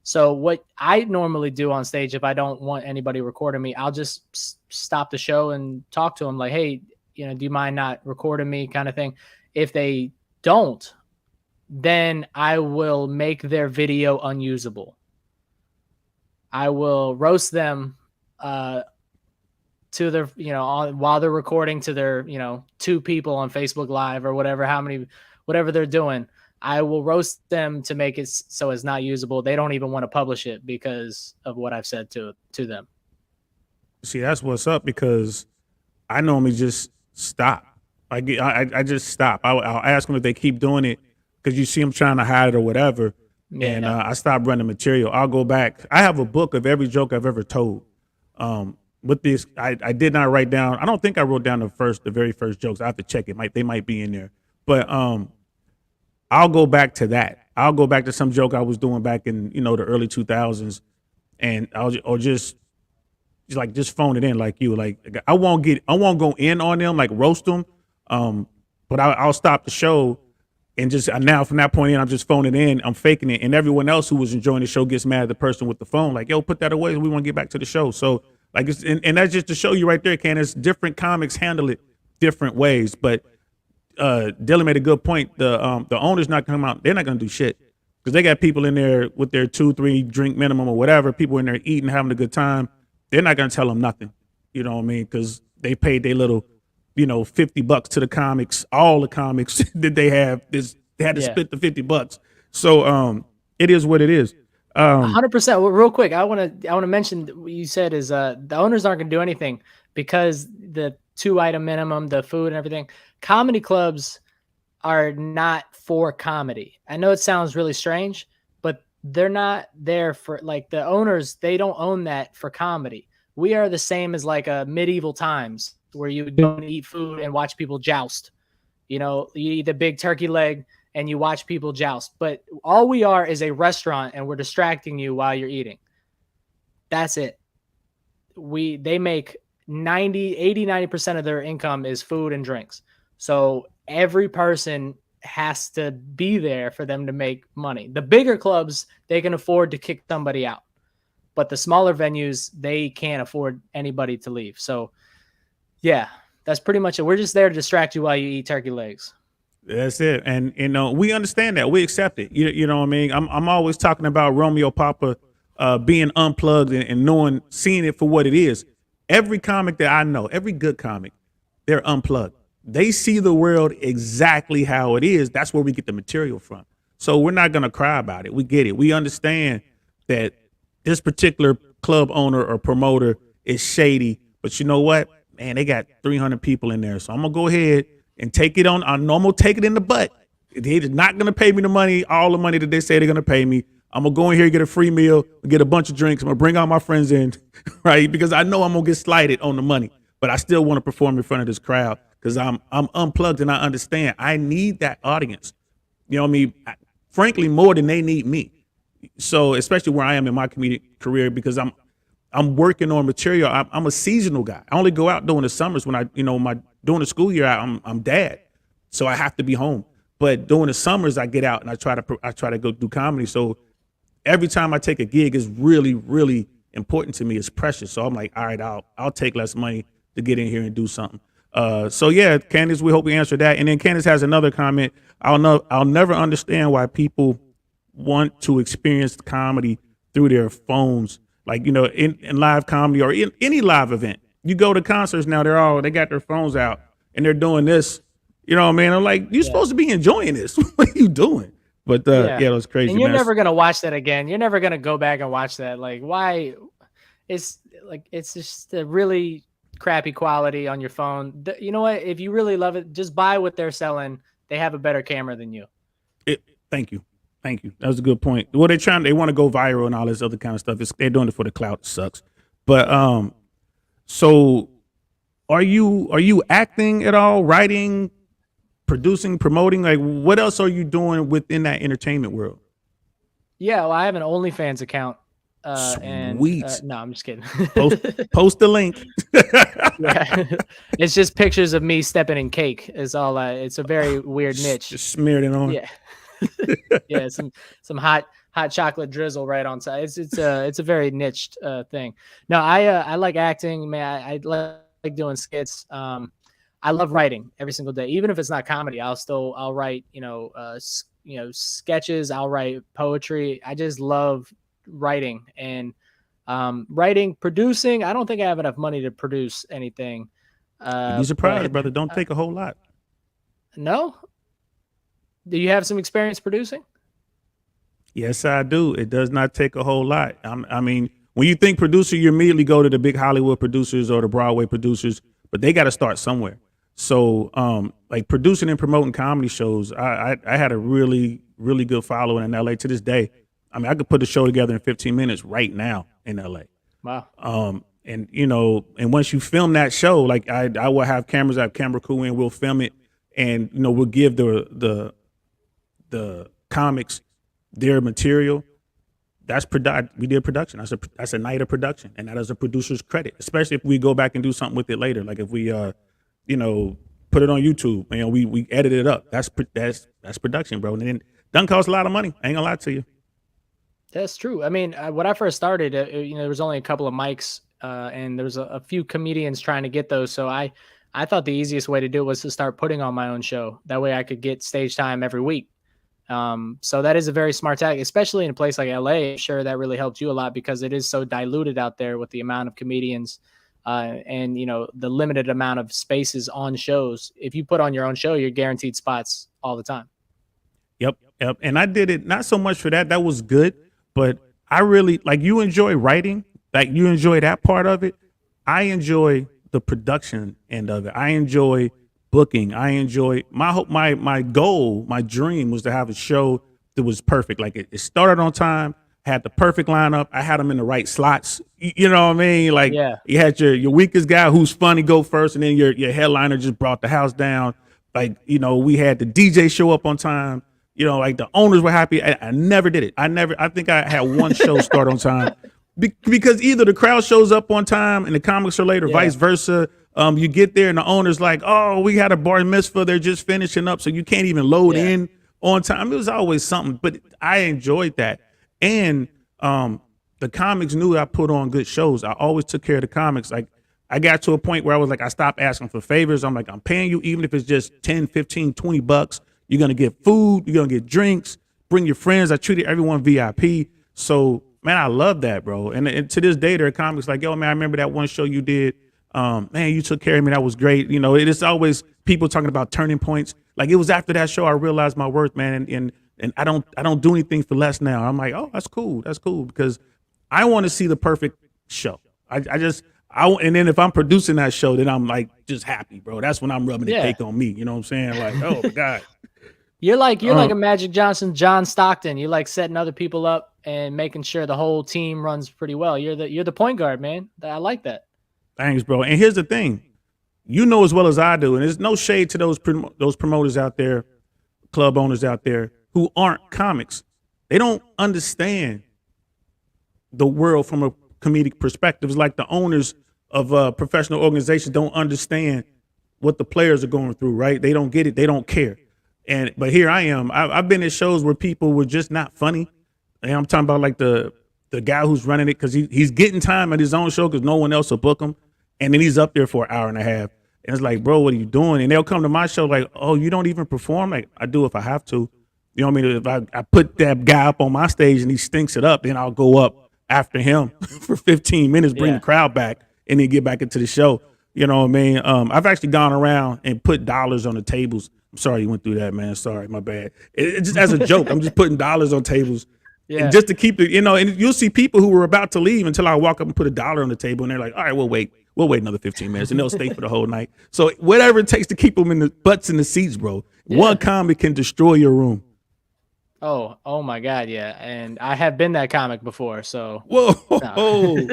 So what I normally do on stage, if I don't want anybody recording me, I'll just stop the show and talk to them like, hey, do you mind not recording me, kind of thing. If they don't, then I will make their video unusable. I will roast them to their, while they're recording to their, 2 people on Facebook Live or whatever they're doing. I will roast them to make it so it's not usable. They don't even want to publish it because of what I've said to them. See, that's what's up because I normally just stop. I just stop. I'll ask them if they keep doing it because you see them trying to hide it or whatever. Yeah. And I stop running material. I'll go back. I have a book of every joke I've ever told. With this, I did not write down. I don't think I wrote down the very first jokes. I have to check it. They might be in there. But I'll go back to that. I'll go back to some joke I was doing back in the early 2000s, and I'll just phone it in like you. Like I won't go in on them like roast them, but I'll stop the show and just now from that point in I'm just phoning in. I'm faking it, and everyone else who was enjoying the show gets mad at the person with the phone. Like, yo, put that away. We want to get back to the show. So like and that's just to show you right there, Candace. Different comics handle it different ways, but. Dylan made a good point. The owner's not gonna come out. They're not gonna do shit because they got people in there with their 2-3 drink minimum or whatever. People in there eating, having a good time. They're not gonna tell them nothing. You know what I mean? Because they paid their little, $50 to the comics. All the comics that they have they had to split the $50. So it is what it is. 100%. Well, real quick, I want to mention what you said is the owners aren't gonna do anything because the 2-item minimum, the food and everything. Comedy clubs are not for comedy. I know it sounds really strange, but they're not there for like the owners. They don't own that for comedy. We are the same as like a medieval times where you would go and eat food and watch people joust. You eat the big turkey leg and you watch people joust. But all we are is a restaurant and we're distracting you while you're eating. That's it. They make 90% of their income is food and drinks. So every person has to be there for them to make money. The bigger clubs, they can afford to kick somebody out. But the smaller venues, they can't afford anybody to leave. So yeah, that's pretty much it. We're just there to distract you while you eat turkey legs. That's it. And we understand that. We accept it. You know what I mean? I'm always talking about Romeo Papa being unplugged and seeing it for what it is. Every comic that I know, every good comic, they're unplugged. They see the world exactly how it is. That's where we get the material from. So we're not going to cry about it. We get it. We understand that this particular club owner or promoter is shady. But you know what? Man, they got 300 people in there. So I'm going to go ahead and take it on. I know I'm going to take it in the butt. They're not going to pay me all the money that they say they're going to pay me. I'm going to go in here, get a free meal, get a bunch of drinks. I'm going to bring all my friends in, right? Because I know I'm going to get slighted on the money. But I still want to perform in front of this crowd because I'm unplugged and I understand. I need that audience. You know what I mean? Frankly, more than they need me. So especially where I am in my comedic career because I'm working on material. I'm a seasonal guy. I only go out during the summers when during the school year, I'm dad. So I have to be home. But during the summers, I get out and I try to go do comedy. So every time I take a gig is really, really important to me. It's precious. So I'm like, all right, I'll take less money to get in here and do something. So yeah, Candace, we hope we answered that. And then Candace has another comment. I'll never understand why people want to experience comedy through their phones. Like, in live comedy or in any live event. You go to concerts now, they got their phones out and they're doing this. You know what I mean? I'm like, you're supposed to be enjoying this. What are you doing? But yeah, it was crazy. And you're man. never gonna watch that again. You're never gonna go back and watch that. Like, why? It's just a really crappy quality on your phone. You know what? If you really love it, just buy what they're selling. They have a better camera than you. Thank you. That was a good point. Well, they want to go viral and all this other kind of stuff. They're doing it for the clout. It sucks. But so are you acting at all? Writing, producing, promoting? Like, what else are you doing within that entertainment world? Yeah, well, I have an OnlyFans account. Sweet. No, I'm just kidding. Post the link. Yeah. It's just pictures of me stepping in cake. Is all. It's a very weird niche. Just smeared it on. Yeah. Yeah, some hot chocolate drizzle right on side. It's a very niched thing. No, I like acting, man. I like doing skits. I love writing every single day, even if it's not comedy. I'll write sketches. I'll write poetry. I just love writing and producing. I don't think I have enough money to produce anything. You'd be surprised, brother. Don't take a whole lot. No. Do you have some experience producing? Yes, I do. It does not take a whole lot. I mean, when you think producer, you immediately go to the big Hollywood producers or the Broadway producers, but they got to start somewhere. So, like producing and promoting comedy shows, I had a really, really good following in LA to this day. I mean, I could put a show together in 15 minutes right now in LA. Wow. And and once you film that show, like I will have cameras, I have camera crew in, we'll film it, and we'll give the comics their material. We did production. That's a night of production, and that is a producer's credit, especially if we go back and do something with it later. Like if we put it on YouTube, we edit it up. That's production, bro. And it doesn't cost a lot of money. I ain't gonna lie to you. That's true. I mean, when I first started, there was only a couple of mics, and there was a few comedians trying to get those. So I thought the easiest way to do it was to start putting on my own show. That way I could get stage time every week. So that is a very smart tactic, especially in a place like LA. I'm sure that really helped you a lot because it is so diluted out there with the amount of comedians, and the limited amount of spaces on shows. If you put on your own show, you're guaranteed spots all the time. Yep. And I did it not so much for that. That was good, but I really like, you enjoy writing, like you enjoy that part of it. I enjoy the production end of it. I enjoy booking. I enjoy my goal, my dream was to have a show that was perfect. Like it started on time, had the perfect lineup. I had them in the right slots. You know what I mean? Like you had your weakest guy who's funny go first, and then your headliner just brought the house down. Like, we had the DJ show up on time. Like the owners were happy. I never did it. I think I had one show start on time because either the crowd shows up on time and the comics are late, or vice versa. You get there and the owner's like, oh, we had a bar mitzvah. They're just finishing up. So you can't even load in on time. It was always something, but I enjoyed that. And the comics knew I put on good shows. I always took care of the comics. Like I got to a point where I was like, I stopped asking for favors. I'm like, I'm paying you, even if it's just 10, 15, 20 bucks. You're going to get food. You're going to get drinks. Bring your friends. I treated everyone VIP. So, man, I love that, bro. And to this day, there are comics like, yo, man, I remember that one show you did. Man, you took care of me. That was great. It is always people talking about turning points. Like it was after that show I realized my worth, man. And I don't do anything for less now. I'm like, oh, that's cool. That's cool, because I want to see the perfect show. And then if I'm producing that show, then I'm like just happy, bro. That's when I'm rubbing the cake on me. You know what I'm saying? Like, oh my God. You're like a Magic Johnson, John Stockton. You like setting other people up and making sure the whole team runs pretty well. You're the point guard, man. I like that. Thanks, bro. And here's the thing, as well as I do, and there's no shade to those promoters out there, club owners out there who aren't comics. They don't understand the world from a comedic perspective. It's like the owners of professional organizations don't understand what the players are going through, right? They don't get it. They don't care. But here I am. I've been at shows where people were just not funny. And I'm talking about like the guy who's running it because he's getting time at his own show because no one else will book him, and then he's up there for an hour and a half. And it's like, bro, what are you doing? And they'll come to my show like, oh, you don't even perform? Like, I do if I have to. You know what I mean? If I put that guy up on my stage and he stinks it up, then I'll go up after him for 15 minutes, bring the crowd back, and then get back into the show. You know what I mean? I've actually gone around and put dollars on the tables. I'm sorry you went through that, man. Sorry, my bad. It's just as a joke. I'm just putting dollars on tables. Yeah. And just to keep it, and you'll see people who were about to leave until I walk up and put $1 on the table, and they're like, all right, we'll wait another 15 minutes, and they'll stay for the whole night. So whatever it takes to keep them in the butts in the seats, bro. Yeah. One comic can destroy your room. Oh my God, yeah. And I have been that comic before, so. Whoa. No.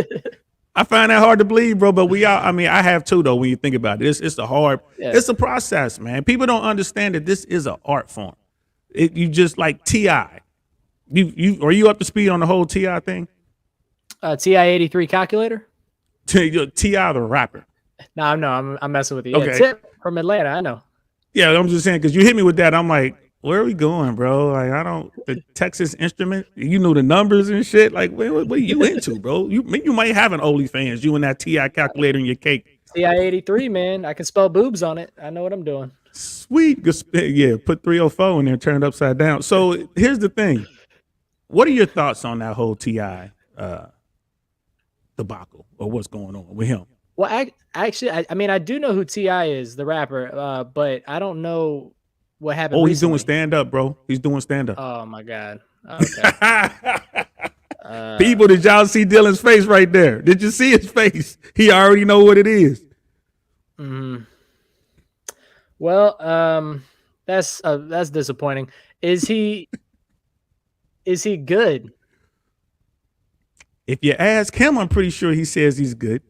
I find that hard to believe, bro, but I have too, though, when you think about it. It's a process, man. People don't understand that this is an art form. You just like T.I. Are you up to speed on the whole T.I. thing? T.I. 83 calculator? T.I. the rapper. No, I'm messing with you. Okay. Yeah, Tip from Atlanta, I know. Yeah, I'm just saying, because you hit me with that. I'm like, where are we going, bro? Like, the Texas Instrument, you know the numbers and shit. Like, what are you into, bro? You might have an OnlyFans, you and that T.I. calculator in your cake. T.I. 83, man. I can spell boobs on it. I know what I'm doing. Sweet. Yeah, put 304 in there, turn it upside down. So here's the thing. What are your thoughts on that whole T.I. debacle or what's going on with him? Well, actually, I do know who T.I. is, the rapper, but I don't know what happened. Oh, he's doing stand up, bro. He's doing stand up. Oh my God. Okay. People, did y'all see Dylan's face right there? Did you see his face? He already know what it is. Mm-hmm. Well, that's disappointing. Is he good? If you ask him, I'm pretty sure he says he's good.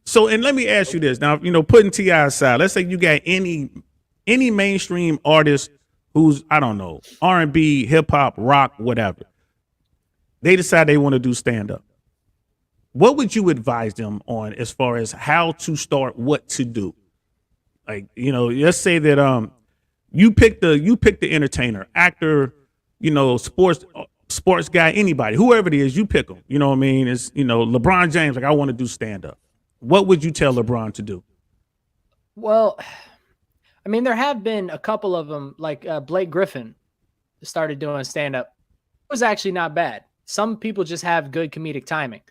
So, and let me ask you this now. Putting T.I. aside, let's say you got any mainstream artist who's, I don't know, R&B, hip hop, rock, whatever. They decide they want to do stand up. What would you advise them on as far as how to start, what to do? Like, let's say that you pick the entertainer, actor, sports guy, anybody, whoever it is, you pick them. You know what I mean? It's, LeBron James, like, I want to do stand up. What would you tell LeBron to do? Well, there have been a couple of them, like Blake Griffin started doing stand up. It was actually not bad. Some people just have good comedic timing.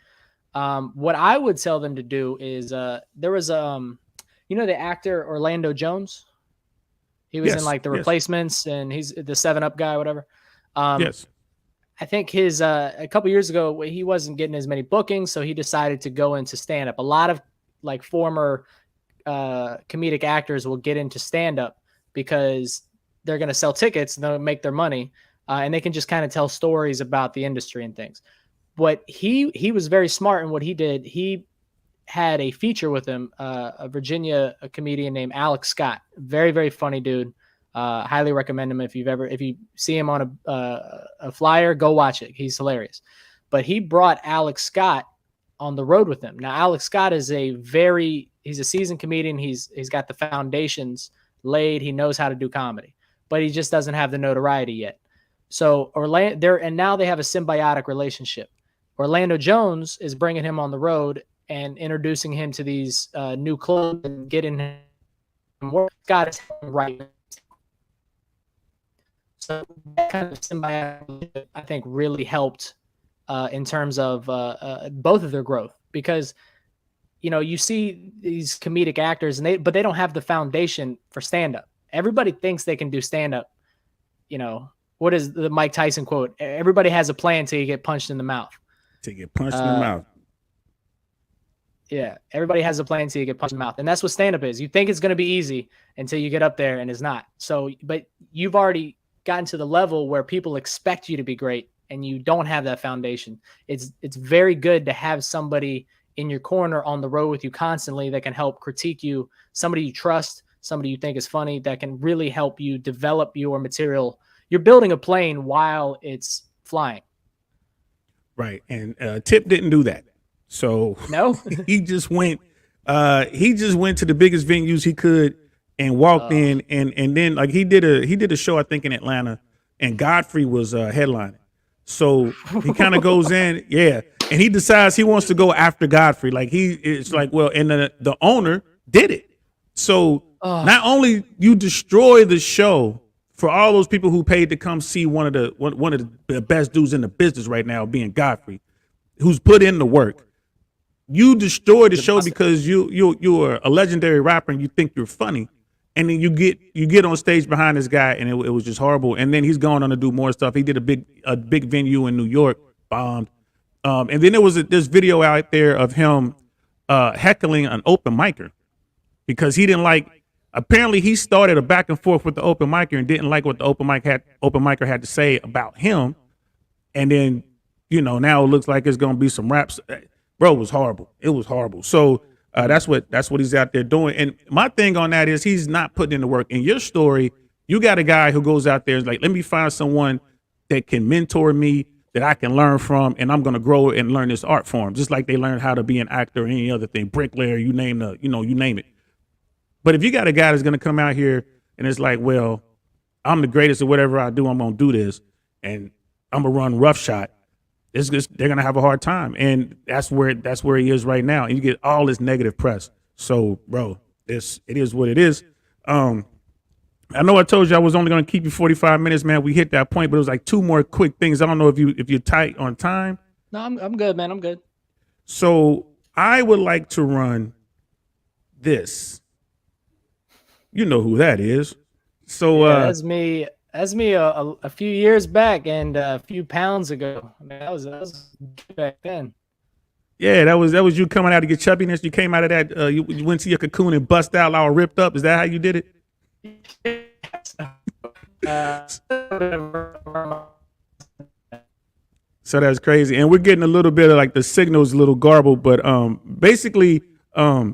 What I would tell them to do is there was the actor Orlando Jones. He was in like The Replacements, and he's the 7-Up guy, whatever. Yes. I think his a couple years ago he wasn't getting as many bookings, so he decided to go into stand up. A lot of like former comedic actors will get into stand up because they're going to sell tickets and they'll make their money, and they can just kind of tell stories about the industry and things. But he was very smart in what he did. He had a feature with him, a comedian named Alex Scott. Very, very funny dude. Highly recommend him if you see him on a flyer, go watch it. He's hilarious. But he brought Alex Scott on the road with him. Now, Alex Scott is he's a seasoned comedian. He's got the foundations laid. He knows how to do comedy, but he just doesn't have the notoriety yet. So now they have a symbiotic relationship. Orlando Jones is bringing him on the road and introducing him to these new clubs and getting him work. Scott is right. So that kind of symbiotic, I think, really helped in terms of both of their growth, because you see these comedic actors but they don't have the foundation for stand-up. Everybody thinks they can do stand-up. What is the Mike Tyson quote? Everybody has a plan till you get punched in the mouth. To get punched in the mouth. Yeah, everybody has a plan till you get punched in the mouth. And that's what stand-up is. You think it's going to be easy until you get up there, and it's not. So, but you've already gotten to the level where people expect you to be great, and you don't have that foundation. It's very good to have somebody in your corner on the road with you constantly that can help critique you, somebody you trust, somebody you think is funny, that can really help you develop your material. You're building a plane while it's flying. Right. And Tip didn't do that. So no, he just went to the biggest venues he could and walked Oh, in, and then like he did a show I think in Atlanta, and Godfrey was headlining. So he kind of goes in, yeah, and he decides he wants to go after Godfrey. Like it's like, well, and the owner did it. So oh, not only you destroy the show for all those people who paid to come see one of the best dudes in the business right now, being Godfrey, who's put in the work. You destroy the the show boss. because you're a legendary rapper and you think you're funny, and then you get on stage behind this guy, and it was just horrible. And then he's going on to do more stuff. He did a big venue in New York, bombed. And then there was this video out there of him heckling an open micer because he didn't like. Apparently, he started a back and forth with the open micer and didn't like what the open micer had to say about him. And then, now it looks like it's gonna be some raps. Bro, it was horrible. It was horrible. So that's what he's out there doing. And my thing on that is he's not putting in the work. In your story, you got a guy who goes out there and is like, let me find someone that can mentor me, that I can learn from, and I'm gonna grow and learn this art form, just like they learned how to be an actor or any other thing, bricklayer, you name it. But if you got a guy that's gonna come out here and it's like, well, I'm the greatest at whatever I do, I'm gonna do this, and I'm gonna run roughshod. They're gonna have a hard time, and that's where he is right now. And you get all this negative press. So, bro, it is what it is. I know I told you I was only gonna keep you 45 minutes, man. We hit that point, but it was like two more quick things. I don't know if you're tight on time. No, I'm good, man. I'm good. So I would like to run this. You know who that is. So Yeah, that's me a few years back and a few pounds ago. I mean, that was back then. yeah, that was you coming out of your chubbiness. You came out of that. You went to your cocoon and bust out all ripped up. Is that how you did it? Uh, So that's crazy. And we're getting a little bit of like the signal's a little garbled, but basically I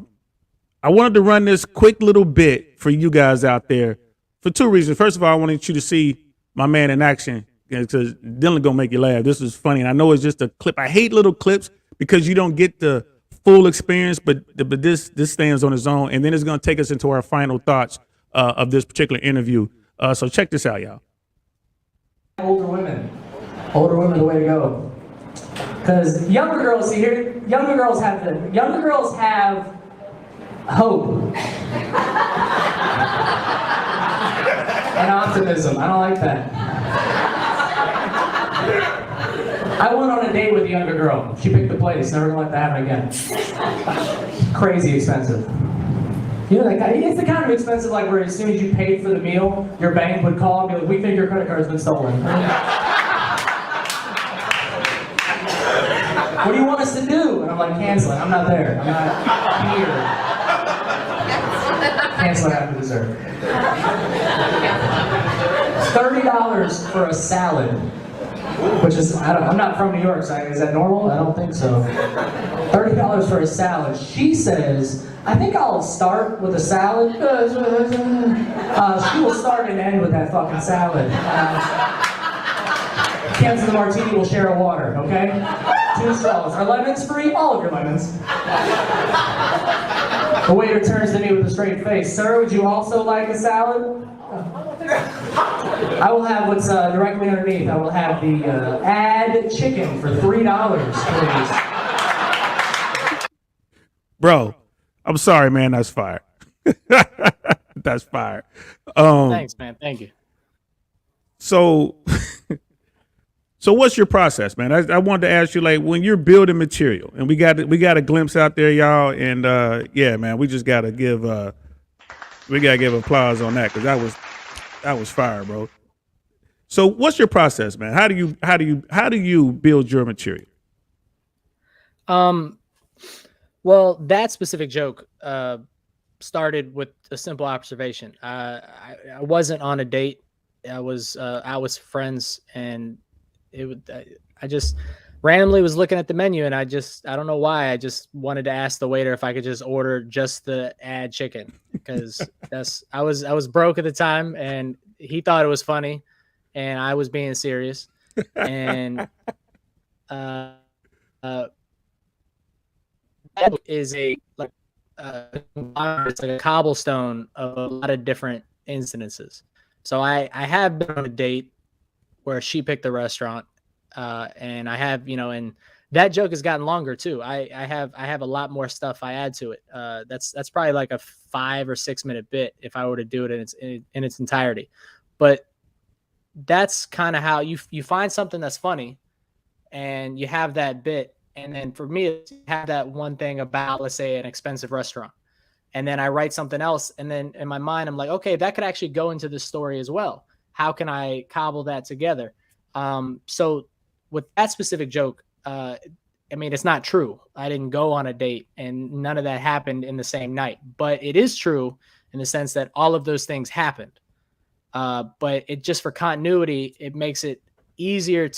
wanted to run this quick little bit for you guys out there for two reasons. First of all, I wanted you to see my man in action because Dylan gonna make you laugh. This is funny, and I know it's just a clip. I hate little clips because you don't get the full experience, but this stands on its own, and then it's gonna take us into our final thoughts of this particular interview. So check this out, y'all. Older women. Older women are the way to go. Because younger girls, see here, younger girls have hope. And optimism. I don't like that. I went on a date with a younger girl. She picked the place. Never gonna let that happen again. Crazy expensive. You know that guy, it's the kind of expensive like where as soon as you paid for the meal, your bank would call and be like, we think your credit card's been stolen. What do you want us to do? And I'm like, cancel it. I'm not there. I'm not here. Cancel it after dessert. $30 for a salad, which is, I'm not from New York, so is that normal? I don't think so. $30 for a salad. She says, I think I'll start with a salad. She will start and end with that fucking salad. Cans of the martini will share a water, okay? 2 straws. Are lemons free? All of your lemons. The waiter turns to me with a straight face. Sir, would you also like a salad? I will have what's directly underneath. I will have the add chicken for $3, please. Bro, I'm sorry, man. That's fire. That's fire. Thanks, man. Thank you. So, so what's your process, man? I wanted to ask you, like, when you're building material, and we got a glimpse out there, y'all, and yeah, man, we just gotta give applause on that because that was fire, bro. So, what's your process, man? How do you build your material? Well, that specific joke started with a simple observation. I wasn't on a date. I was out with friends, and I just randomly was looking at the menu, and I don't know why. I just wanted to ask the waiter if I could just order just the add chicken because I was broke at the time, and he thought it was funny, and I was being serious, and that is a it's like a cobblestone of a lot of different incidences. So I have been on a date where she picked the restaurant, and I have, and that joke has gotten longer too. I have a lot more stuff I add to it. That's probably like a 5 or 6 minute bit if I were to do it in its entirety. But that's kind of how you find something that's funny, and you have that bit. And then for me, it's have that one thing about, let's say, an expensive restaurant. And then I write something else. And then in my mind, I'm like, okay, that could actually go into this story as well. How can I cobble that together? So with that specific joke, I mean, it's not true. I didn't go on a date and none of that happened in the same night. But it is true in the sense that all of those things happened. But it just, for continuity, it makes it easier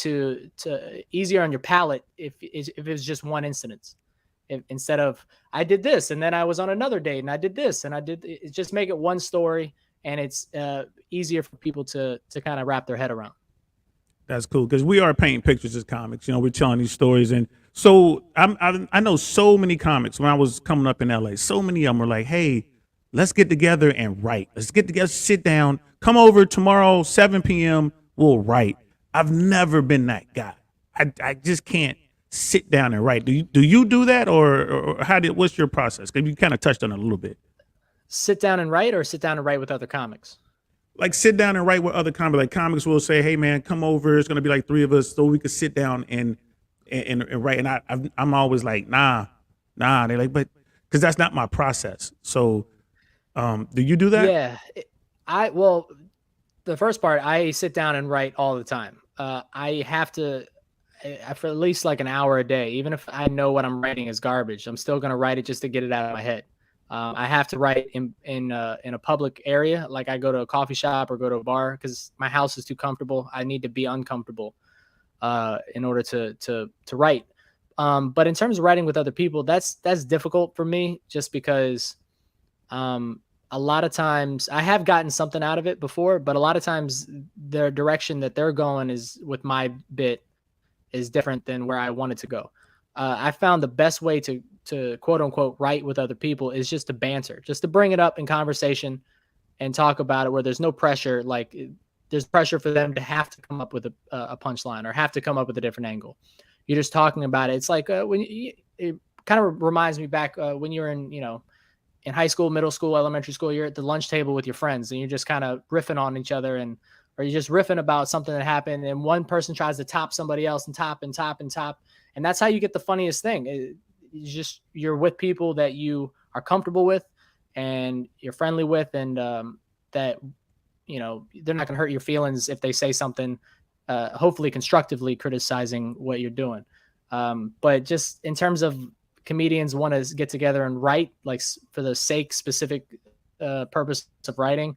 easier on your palate if it's just one incident, instead of I did this and then I was on another date and I did this and I did it. Just make it one story, and it's easier for people to kind of wrap their head around. That's cool, because we are painting pictures as comics. We're telling these stories, and so I know so many comics when I was coming up in LA. So many of them were like, "Hey, let's get together and write. Let's get together, sit down, come over tomorrow, 7 p.m. We'll write." I've never been that guy. I just can't sit down and write. Do you do that, or what's your process? Because you kind of touched on it a little bit. Sit down and write, or sit down and write with other comics? Like sit down and write with other comics. Like comics will say, "Hey man, come over. It's gonna be like 3 of us, so we could sit down and write." And I'm always like, nah. They're like, but because that's not my process. So, do you do that? Yeah, well, the first part, I sit down and write all the time. I have to for at least like an hour a day. Even if I know what I'm writing is garbage, I'm still gonna write it just to get it out of my head. I have to write in a public area, like I go to a coffee shop or go to a bar, because my house is too comfortable. I need to be uncomfortable in order to write. But in terms of writing with other people, that's difficult for me, just because a lot of times I have gotten something out of it before, but a lot of times the direction that they're going is with my bit is different than where I wanted to go. I found the best way to quote unquote write with other people is just to banter, just to bring it up in conversation and talk about it, where there's no pressure. Like there's pressure for them to have to come up with a punchline or have to come up with a different angle. You're just talking about it. It's like it kind of reminds me back when you're in high school, middle school, elementary school, you're at the lunch table with your friends and you're just kind of riffing on each other, or you're just riffing about something that happened, and one person tries to top somebody else and top and top and top. And that's how you get the funniest thing. You're with people that you are comfortable with and you're friendly with, and that, they're not going to hurt your feelings if they say something, hopefully constructively criticizing what you're doing. But just in terms of comedians want to get together and write, like for the specific purpose of writing,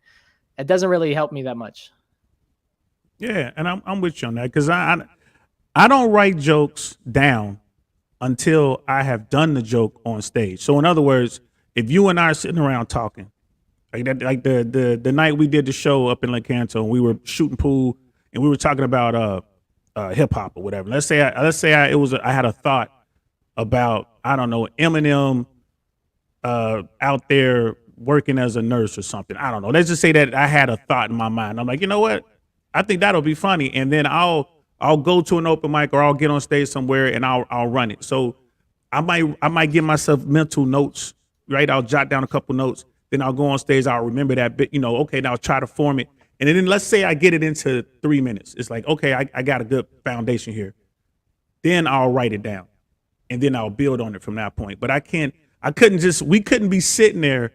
it doesn't really help me that much. Yeah, and I'm with you on that, because I don't write jokes down until I have done the joke on stage. So in other words, if you and I are sitting around talking, like that, like the night we did the show up in Lake Canto, and we were shooting pool and we were talking about hip hop or whatever. Let's say I had a thought about, I don't know, Eminem out there working as a nurse or something. I don't know. Let's just say that I had a thought in my mind. I'm like, you know what? I think that'll be funny, and then I'll go to an open mic, or I'll get on stage somewhere and I'll run it. So I might give myself mental notes, right? I'll jot down a couple notes, then I'll go on stage, I'll remember that bit, okay, now I'll try to form it. And then let's say I get it into 3 minutes. It's like, okay, I got a good foundation here. Then I'll write it down, and then I'll build on it from that point. But we couldn't be sitting there.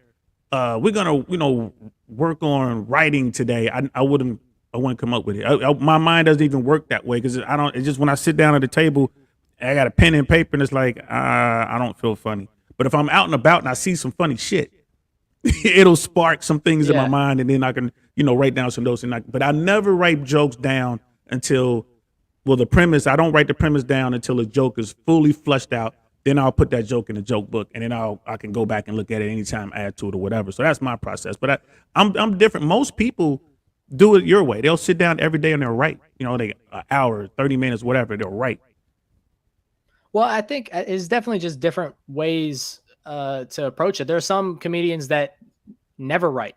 We're gonna, work on writing today. I wouldn't come up with it. My mind doesn't even work that way, because it's just when I sit down at the table, I got a pen and paper, and it's like, I don't feel funny. But if I'm out and about and I see some funny shit, it'll spark some things in my mind, and then I can, write down some notes. But I never write jokes down until, the premise. I don't write the premise down until a joke is fully fleshed out. Then I'll put that joke in the joke book, and then I can go back and look at it anytime, add to it or whatever. So that's my process. But I'm different. Most people do it your way. They'll sit down every day and they'll write. They an hour, 30 minutes, whatever, they'll write. Well, I think it's definitely just different ways to approach it. There are some comedians that never write.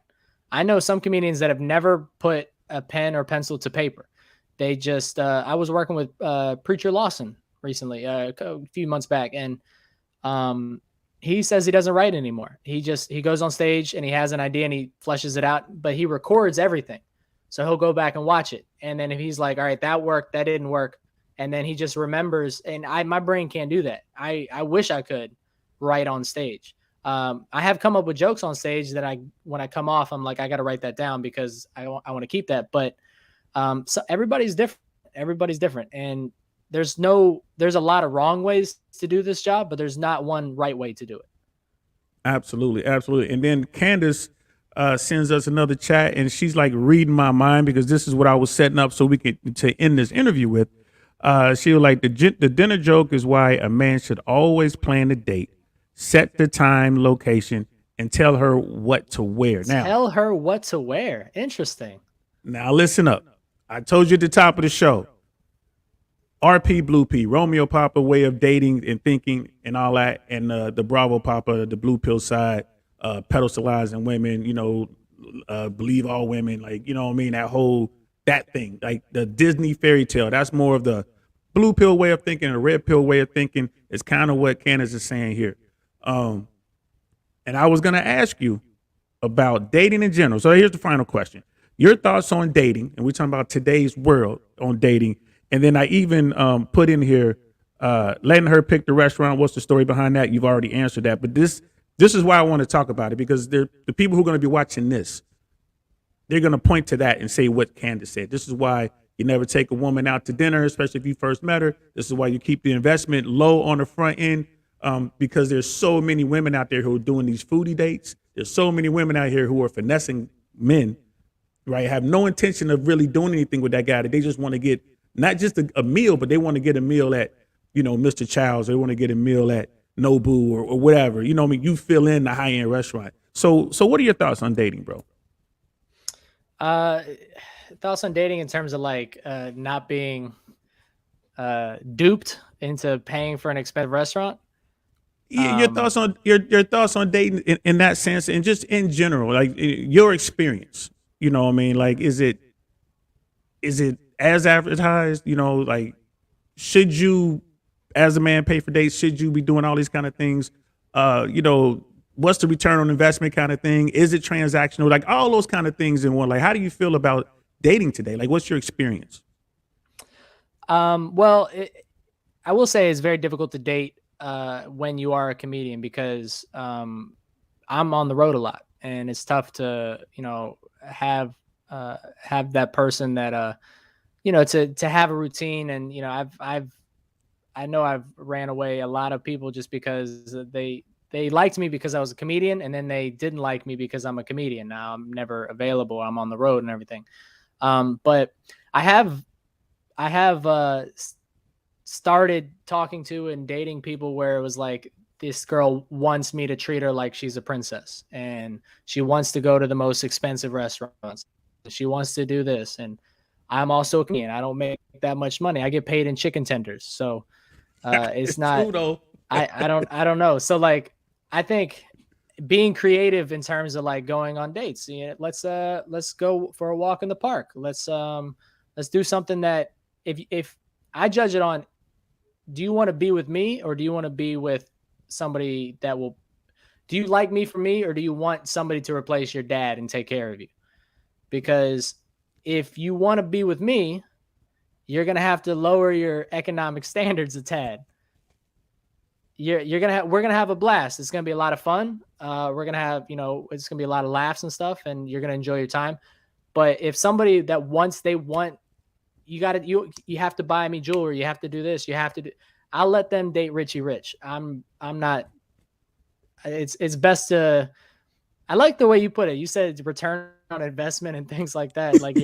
I know some comedians that have never put a pen or pencil to paper. They just, I was working with Preacher Lawson recently, a few months back, and he says he doesn't write anymore. He goes on stage and he has an idea and he fleshes it out, but he records everything. So he'll go back and watch it. And then if he's like, all right, that worked, that didn't work. And then he just remembers, and my brain can't do that. I wish I could write on stage. I have come up with jokes on stage that when I come off, I'm like, I got to write that down because I want to keep that. But so everybody's different. Everybody's different. And there's a lot of wrong ways to do this job, but there's not one right way to do it. Absolutely, absolutely. And then Candace sends us another chat, and she's like reading my mind because this is what I was setting up so we could to end this interview with. She was like, the dinner joke is why a man should always plan the date, set the time, location, and tell her what to wear. Now, tell her what to wear. Interesting. Now listen up. I told you at the top of the show. RP Blue P, Romeo Papa way of dating and thinking and all that, and the Bravo Papa, the blue pill side, pedestalizing women, believe all women, like, you know what I mean? That thing, like the Disney fairy tale. That's more of the blue pill way of thinking, and the red pill way of thinking is kind of what Candace is saying here. And I was going to ask you about dating in general. So here's the final question. Your thoughts on dating, and we're talking about today's world on dating. And then I even put in here, letting her pick the restaurant. What's the story behind that? You've already answered that. But this is why I want to talk about it, because the people who are going to be watching this, they're going to point to that and say what Candace said. This is why you never take a woman out to dinner, especially if you first met her. This is why you keep the investment low on the front end, because there's so many women out there who are doing these foodie dates. There's so many women out here who are finessing men, right? Have no intention of really doing anything with that guy. That they just want to get not just a meal, but they want to get a meal at, Mr. Child's. They want to get a meal at Nobu or whatever. You know what I mean? You fill in the high-end restaurant. So what are your thoughts on dating, bro? Thoughts on dating in terms of like not being duped into paying for an expensive restaurant? Your thoughts on your thoughts on dating in that sense, and just in general, like your experience. You know what I mean? Like, is it as advertised? Like, should you, as a man, pay for dates? Should you be doing all these kind of things? What's the return on investment kind of thing? Is it transactional? Like all those kind of things in one. Like, how do you feel about dating today? Like, what's your experience? Well, I will say it's very difficult to date when you are a comedian, because I'm on the road a lot, and it's tough to have that person that to have a routine. And I know I've ran away a lot of people just because they liked me because I was a comedian, and then they didn't like me because I'm a comedian. Now I'm never available. I'm on the road and everything. But I have started talking to and dating people where it was like, this girl wants me to treat her like she's a princess, and she wants to go to the most expensive restaurants. She wants to do this. And I'm also a comedian. I don't make that much money. I get paid in chicken tenders. So it's not, true, though. I don't know. So like, I think being creative in terms of like going on dates, let's go for a walk in the park. Let's do something that if I judge it on, do you want to be with me, or do you want to be with somebody do you like me for me, or do you want somebody to replace your dad and take care of you? Because if you want to be with me, you're going to have to lower your economic standards a tad. We're going to have a blast. It's going to be a lot of fun. We're going to have, it's going to be a lot of laughs and stuff, and you're going to enjoy your time. But if somebody that you have to buy me jewelry, you have to do this, I'll let them date Richie Rich. I'm not, it's best to, I like the way you put it. You said return on investment and things like that. Like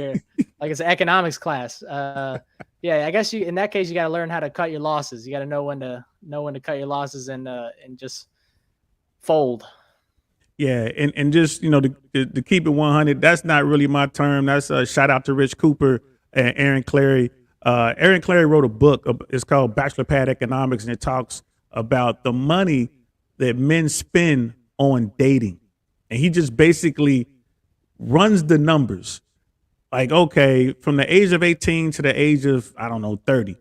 like it's an economics class. Yeah, I guess in that case, you got to learn how to cut your losses. You got to know when to cut your losses and just fold. Yeah, and just to keep it 100, that's not really my term. That's a shout out to Rich Cooper and Aaron Clary. Aaron Clary wrote a book. It's called Bachelor Pad Economics, and it talks about the money that men spend on dating. And he just basically runs the numbers. Like, okay, from the age of 18 to the age of, I don't know, 30,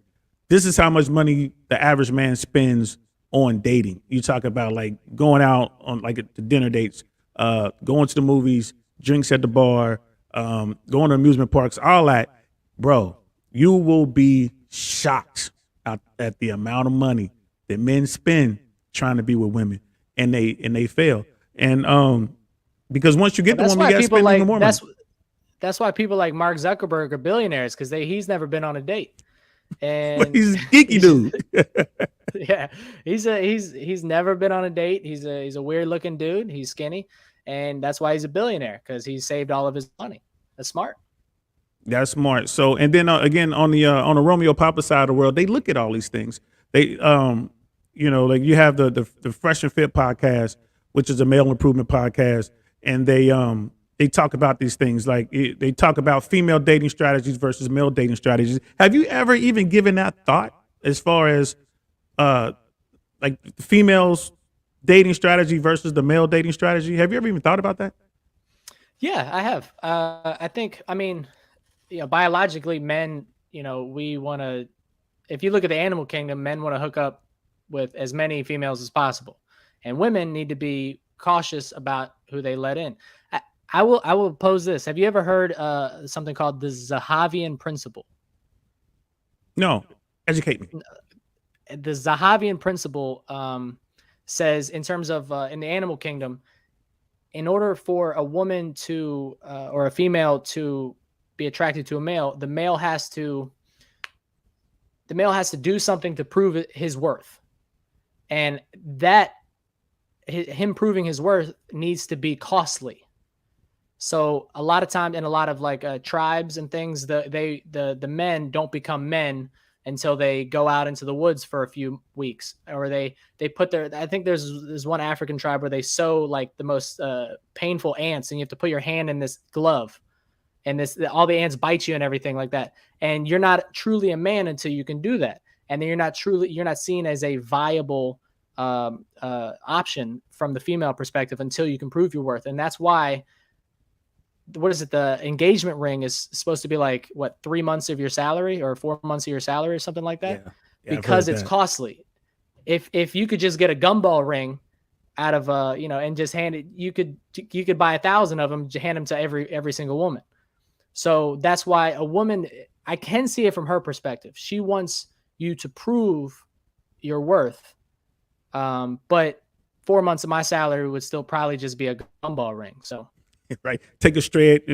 this is how much money the average man spends on dating. You talk about like going out on like the dinner dates, going to the movies, drinks at the bar, going to amusement parks, all that. Bro, you will be shocked at the amount of money that men spend trying to be with women, and they fail. And because once you get the That's woman, why you got to people spend like even more money. that's why people like Mark Zuckerberg are billionaires, because he's never been on a date. And He's a geeky dude. yeah, he's never been on a date. He's a weird looking dude. He's skinny, and that's why he's a billionaire, because he saved all of his money. That's smart. That's smart. So, and then again on the Romeo Papa side of the world, they look at all these things. They like you have the Fresh and Fit podcast, which is a male improvement podcast, and they talk about these things. Like they talk about female dating strategies versus male dating strategies. Have you ever even given that thought as far as like females dating strategy versus the male dating strategy? Have you ever even thought about that? Yeah, I have. I think, I mean, biologically, men, we want to, if you look at the animal kingdom, men want to hook up with as many females as possible. And women need to be cautious about who they let in. I will pose this. Have you ever heard something called the Zahavian principle? No. Educate me. The Zahavian principle says, in terms of in the animal kingdom, in order for a woman to or a female to be attracted to a male, the male has to do something to prove his worth, and that him proving his worth needs to be costly. So a lot of times, in a lot of like tribes and things, the men don't become men until they go out into the woods for a few weeks, or they put their, I think there's one African tribe where they sew like the most painful ants, and you have to put your hand in this glove, and all the ants bite you and everything like that. And you're not truly a man until you can do that. And then you're not seen as a viable option from the female perspective until you can prove your worth. And that's why, what is it? The engagement ring is supposed to be like, what, 3 months of your salary or 4 months of your salary or something like that, because it's costly. If you could just get a gumball ring out of and just hand it, you could buy 1,000 of them, hand them to every single woman. So that's why a woman, I can see it from her perspective. She wants you to prove your worth. But 4 months of my salary would still probably just be a gumball ring. So. Right. Take a straight,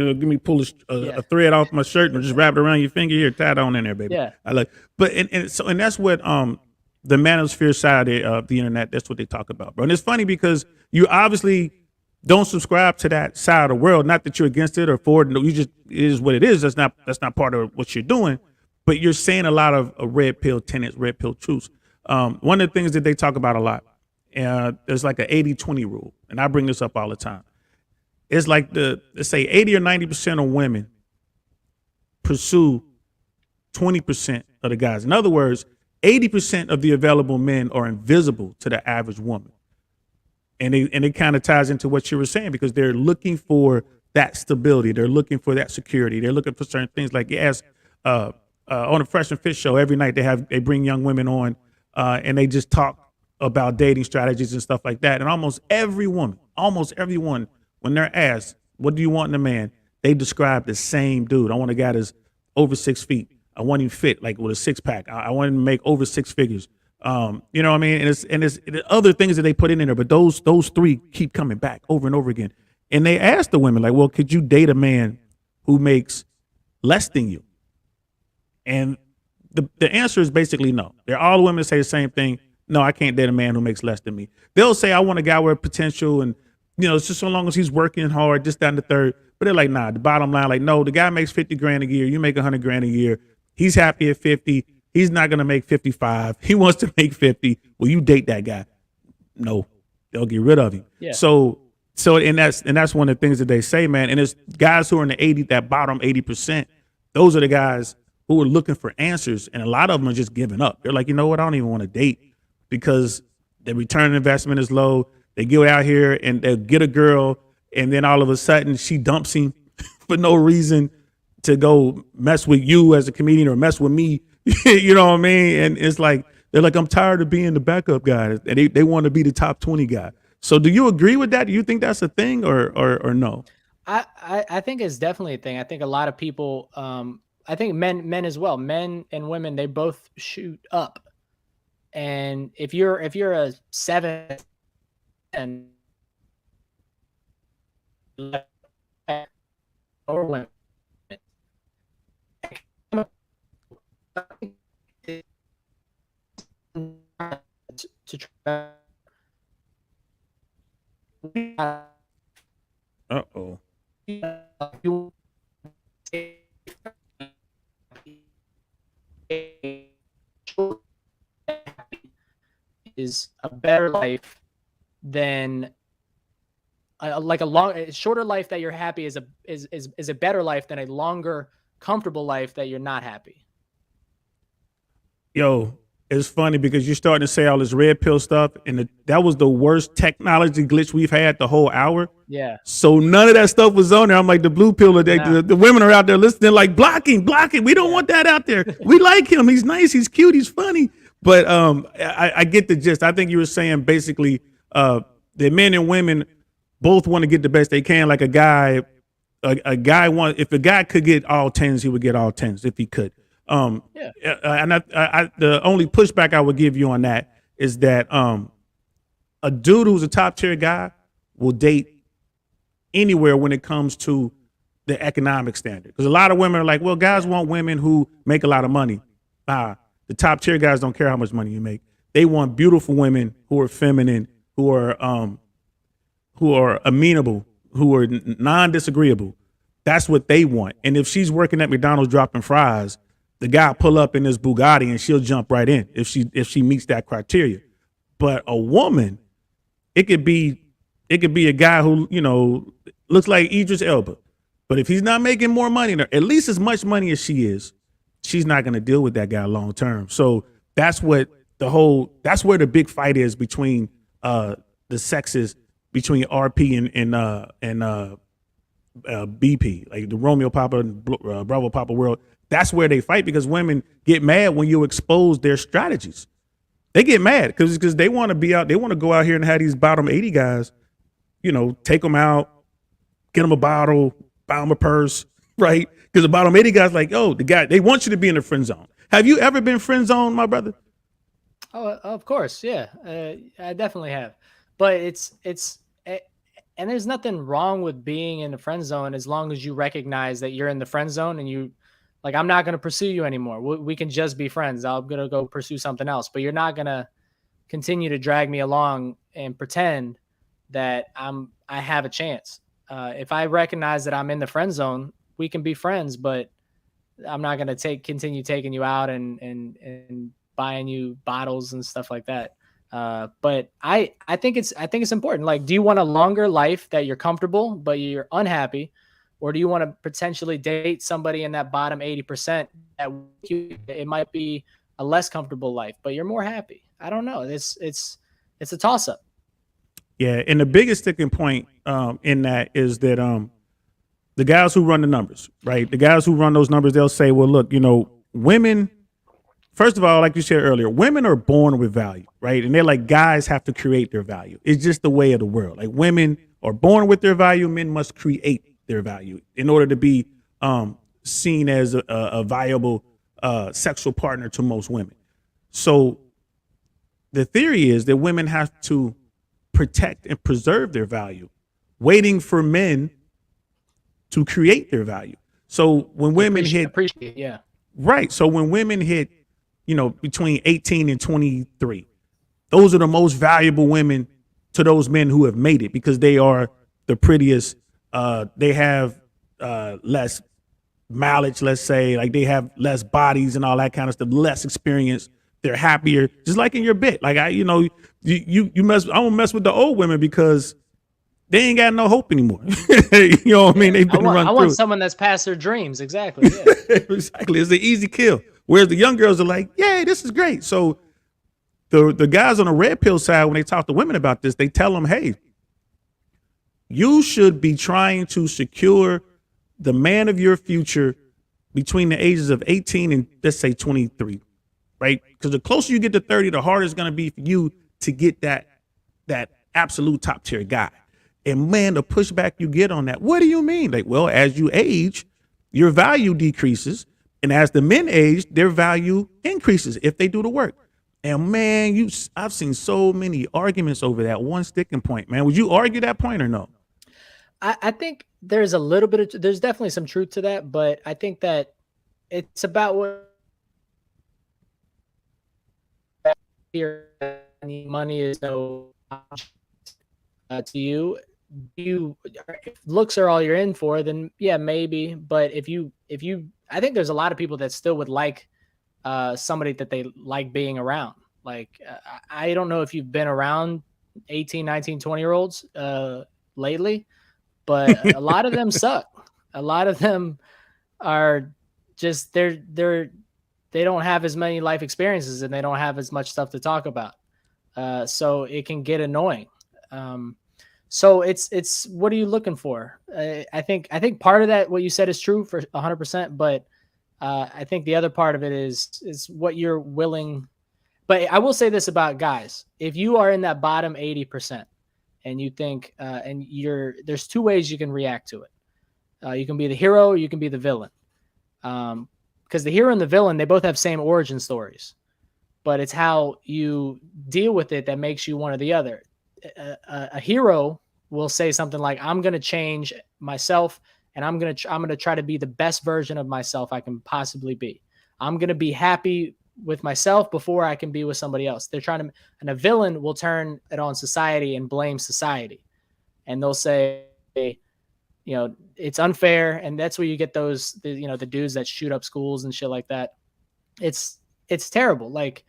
pull a thread off my shirt and just wrap it around your finger here, tie it on in there, baby. Yeah. I like, but and that's what the manosphere side of the internet, that's what they talk about, bro. And it's funny because you obviously don't subscribe to that side of the world. Not that you're against it or for it. No, you just, it is what it is. That's not part of what you're doing. But you're saying a lot of red pill tenets, red pill truths. One of the things that they talk about a lot, there's like an 80-20 rule, and I bring this up all the time. It's like let's say 80 or 90% of women pursue 20% of the guys. In other words, 80% of the available men are invisible to the average woman. And it kind of ties into what you were saying, because they're looking for that stability. They're looking for that security. They're looking for certain things. Like, yes, on the Fresh and Fit show, every night they bring young women on and they just talk about dating strategies and stuff like that. And almost everyone, when they're asked, what do you want in a man? They describe the same dude. I want a guy that's over 6 feet. I want him fit, like with a six pack. I want him to make over six figures. You know what I mean? And it's other things that they put in there, but those three keep coming back over and over again. And they ask the women, like, well, could you date a man who makes less than you? And the answer is basically no. They're all the women say the same thing. No, I can't date a man who makes less than me. They'll say, I want a guy with potential, and it's just so long as he's working hard, just down the third. But they're like, nah, the bottom line, like, no, the guy makes 50 grand a year. You make 100 grand a year. He's happy at 50. He's not going to make 55. He wants to make 50. Will you date that guy? No, they'll get rid of him. Yeah. So that's one of the things that they say, man. And it's guys who are in the 80, that bottom 80%. Those are the guys who are looking for answers. And a lot of them are just giving up. They're like, you know what? I don't even want to date, because the return on investment is low. They go out here and they get a girl, and then all of a sudden she dumps him for no reason to go mess with you as a comedian or mess with me. You know what I mean? And it's like they're like, I'm tired of being the backup guy, and they want to be the top 20 guy. So do you agree with that? Do you think that's a thing or no? I think it's definitely a thing. I think a lot of people, I think men as well, men and women, they both shoot up. And if you're a 7 and or women, to try. Uh-oh. Is a better life than like a shorter life that you're happy is a better life than a longer comfortable life that you're not happy. Yo, it's funny because you're starting to say all this red pill stuff, and that was the worst technology glitch we've had the whole hour. Yeah. So none of that stuff was on there. I'm like, the blue pill, the women are out there listening, like blocking. We don't want that out there. We like him. He's nice. He's cute. He's funny. But I get the gist. I think you were saying basically that men and women both want to get the best they can. Like a guy if a guy could get all 10s, he would get all 10s if he could. And the only pushback I would give you on that is that a dude who's a top tier guy will date anywhere when it comes to the economic standard. Because a lot of women are like, well, guys want women who make a lot of money. The top tier guys don't care how much money you make. They want beautiful women who are feminine, who are amenable, who are non-disagreeable. That's what they want. And if she's working at McDonald's dropping fries, the guy pull up in his Bugatti and she'll jump right in if she meets that criteria. But a woman, it could be a guy who, looks like Idris Elba. But if he's not making more money, at least as much money as she is, she's not going to deal with that guy long term. So that's where the big fight is between the sexes, between RP and BP, like the Romeo Papa and Bravo Papa world. That's where they fight, because women get mad when you expose their strategies. They get mad because they want to be out. They want to go out here and have these bottom 80 guys, take them out, get them a bottle, buy them a purse, right? Because the bottom 80 guys like, oh, the guy, they want you to be in the friend zone. Have you ever been friend zoned, my brother? Oh, of course. Yeah. I definitely have. But and there's nothing wrong with being in the friend zone as long as you recognize that you're in the friend zone and you, like, I'm not going to pursue you anymore. We can just be friends. I'm going to go pursue something else, but you're not going to continue to drag me along and pretend that I have a chance. If I recognize that I'm in the friend zone, we can be friends, but I'm not going to continue taking you out and buying you bottles and stuff like that. But I think it's important. Like, do you want a longer life that you're comfortable, but you're unhappy? Or do you want to potentially date somebody in that bottom 80% that it might be a less comfortable life, but you're more happy? I don't know. It's a toss up. Yeah. And the biggest sticking point in that is that the guys who run the numbers, right? The guys who run those numbers, they'll say, well, look, women, first of all, like you said earlier, women are born with value, right? And they're like, guys have to create their value. It's just the way of the world. Like, women are born with their value. Men must create their value in order to be seen as a viable sexual partner to most women. So the theory is that women have to protect and preserve their value, waiting for men to create their value. So when women appreciate, yeah. Right. So when women hit, between 18 and 23, those are the most valuable women to those men who have made it, because they are the prettiest. They have less mileage, let's say, like they have less bodies and all that kind of stuff, less experience. They're happier, just like in your bit. Like I don't mess with the old women because they ain't got no hope anymore. You know what I mean? They've been run through. I want someone that's past their dreams. Exactly. Yeah. Exactly. It's an easy kill. Whereas the young girls are like, yay, this is great. So the guys on the red pill side, when they talk to women about this, they tell them, hey, you should be trying to secure the man of your future between the ages of 18 and let's say 23, right? Because the closer you get to 30, the harder it's going to be for you to get that absolute top tier guy. And man, the pushback you get on that, what do you mean? Like, well, as you age, your value decreases. And as the men age, their value increases if they do the work. And man, I've seen so many arguments over that one sticking point, man. Would you argue that point or no? I think there's a little bit of, there's definitely some truth to that, but I think that it's about what money is no to you. If looks are all you're in for, then yeah, maybe. But if you, I think there's a lot of people that still would like somebody that they like being around. Like, I don't know if you've been around 18, 19, 20-year-olds lately, but a lot of them suck. A lot of them are just, they don't have as many life experiences and they don't have as much stuff to talk about. So it can get annoying. So it's what are you looking for? I think part of that, what you said, is true for 100%, but I think the other part of it is what you're willing. But I will say this about guys: if you are in that bottom 80% and you think, there's two ways you can react to it. You can be the hero, or you can be the villain. Because the hero and the villain, they both have same origin stories, but it's how you deal with it that makes you one or the other. A hero will say something like, I'm going to change myself and I'm going to try to be the best version of myself I can possibly be. I'm going to be happy with myself before I can be with somebody else. And a villain will turn it on society and blame society. And they'll say, it's unfair. And that's where you get the dudes that shoot up schools and shit like that. It's terrible. Like,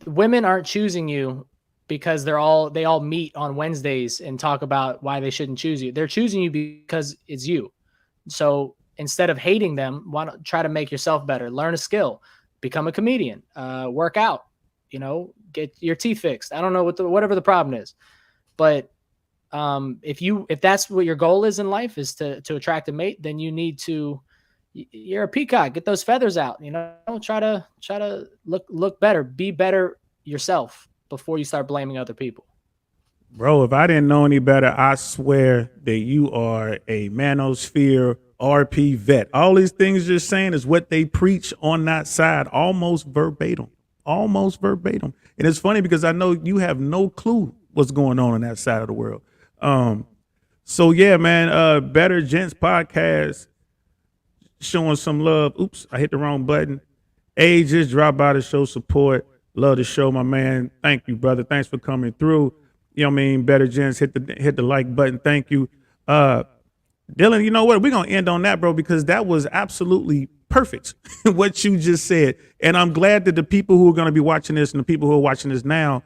women aren't choosing you because they all meet on Wednesdays and talk about why they shouldn't choose you. They're choosing you because it's you. So instead of hating them, why not try to make yourself better, learn a skill, become a comedian, work out, get your teeth fixed. I don't know whatever the problem is, but if that's what your goal is in life, is to attract a mate, then you need to, you're a peacock, get those feathers out, try to look better, be better yourself before you start blaming other people. Bro, if I didn't know any better, I swear that you are a manosphere RP vet. All these things you're saying is what they preach on that side, almost verbatim. And it's funny because I know you have no clue what's going on that side of the world. So yeah, man, Better Gents Podcast showing some love. Oops, I hit the wrong button. Hey, just drop by to show support. Love the show, my man. Thank you, brother. Thanks for coming through. You know what I mean? Better Gents, hit the like button. Thank you. Dylan, you know what? We're going to end on that, bro, because that was absolutely perfect, what you just said. And I'm glad that the people who are going to be watching this and the people who are watching this now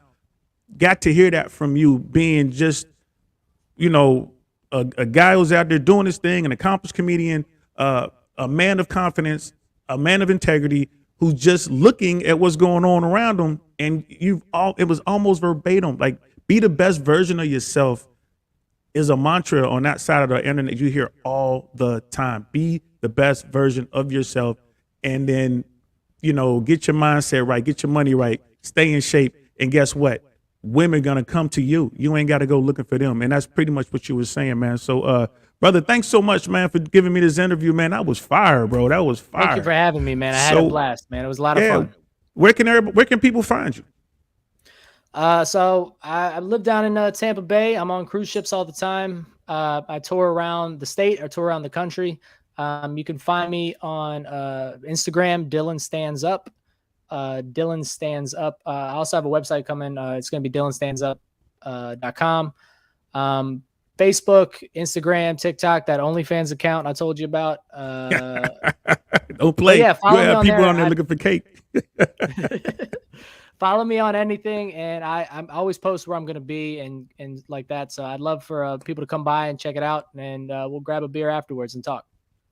got to hear that from you, being just, a guy who's out there doing his thing, an accomplished comedian, a man of confidence, a man of integrity, who's just looking at what's going on around him. And it was almost verbatim, like, be the best version of yourself is a mantra on that side of the internet you hear all the time. Be the best version of yourself. And then, get your mindset right, get your money right, stay in shape. And guess what? Women gonna come to you. You ain't got to go looking for them. And that's pretty much what you were saying, man. So, brother, thanks so much, man, for giving me this interview, man. That was fire, bro. That was fire. Thank you for having me, man. I had a blast, man. It was a lot of fun. Where can people find you? So I live down in Tampa Bay. I'm on cruise ships all the time. I tour around the state. I tour around the country. You can find me on Instagram, Dylan Stands Up. Dylan Stands Up. I also have a website coming. It's going to be dylanstandsup.com. Facebook, Instagram, TikTok, that OnlyFans account I told you about. Don't play. Yeah, you have people on there looking for cake. Follow me on anything, and I'm always post where I'm going to be and like that. So I'd love for people to come by and check it out, and we'll grab a beer afterwards and talk.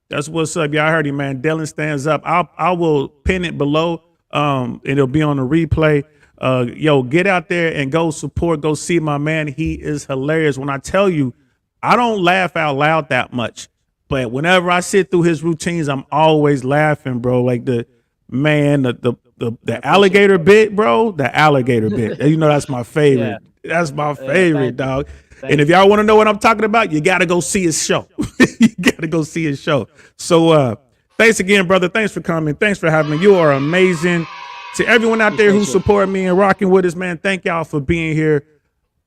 That's what's up. Y'all heard him, man. Dylan Stands Up. I will pin it below. It'll be on the replay. Yo, get out there and go support, go see my man. He is hilarious. When I tell you, I don't laugh out loud that much, but whenever I sit through his routines, I'm always laughing, bro. Like the alligator bit, bro. The alligator bit. You know, that's my favorite. That's my favorite, dog. And if y'all want to know what I'm talking about, you got to go see his show. You got to go see his show. So thanks again, brother. Thanks for coming. Thanks for having me. You are amazing. To everyone out there who support me and rocking with us, man, thank y'all for being here.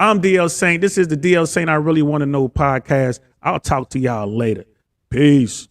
I'm DL Saint. This is the DL Saint I Really Want to Know podcast. I'll talk to y'all later. Peace.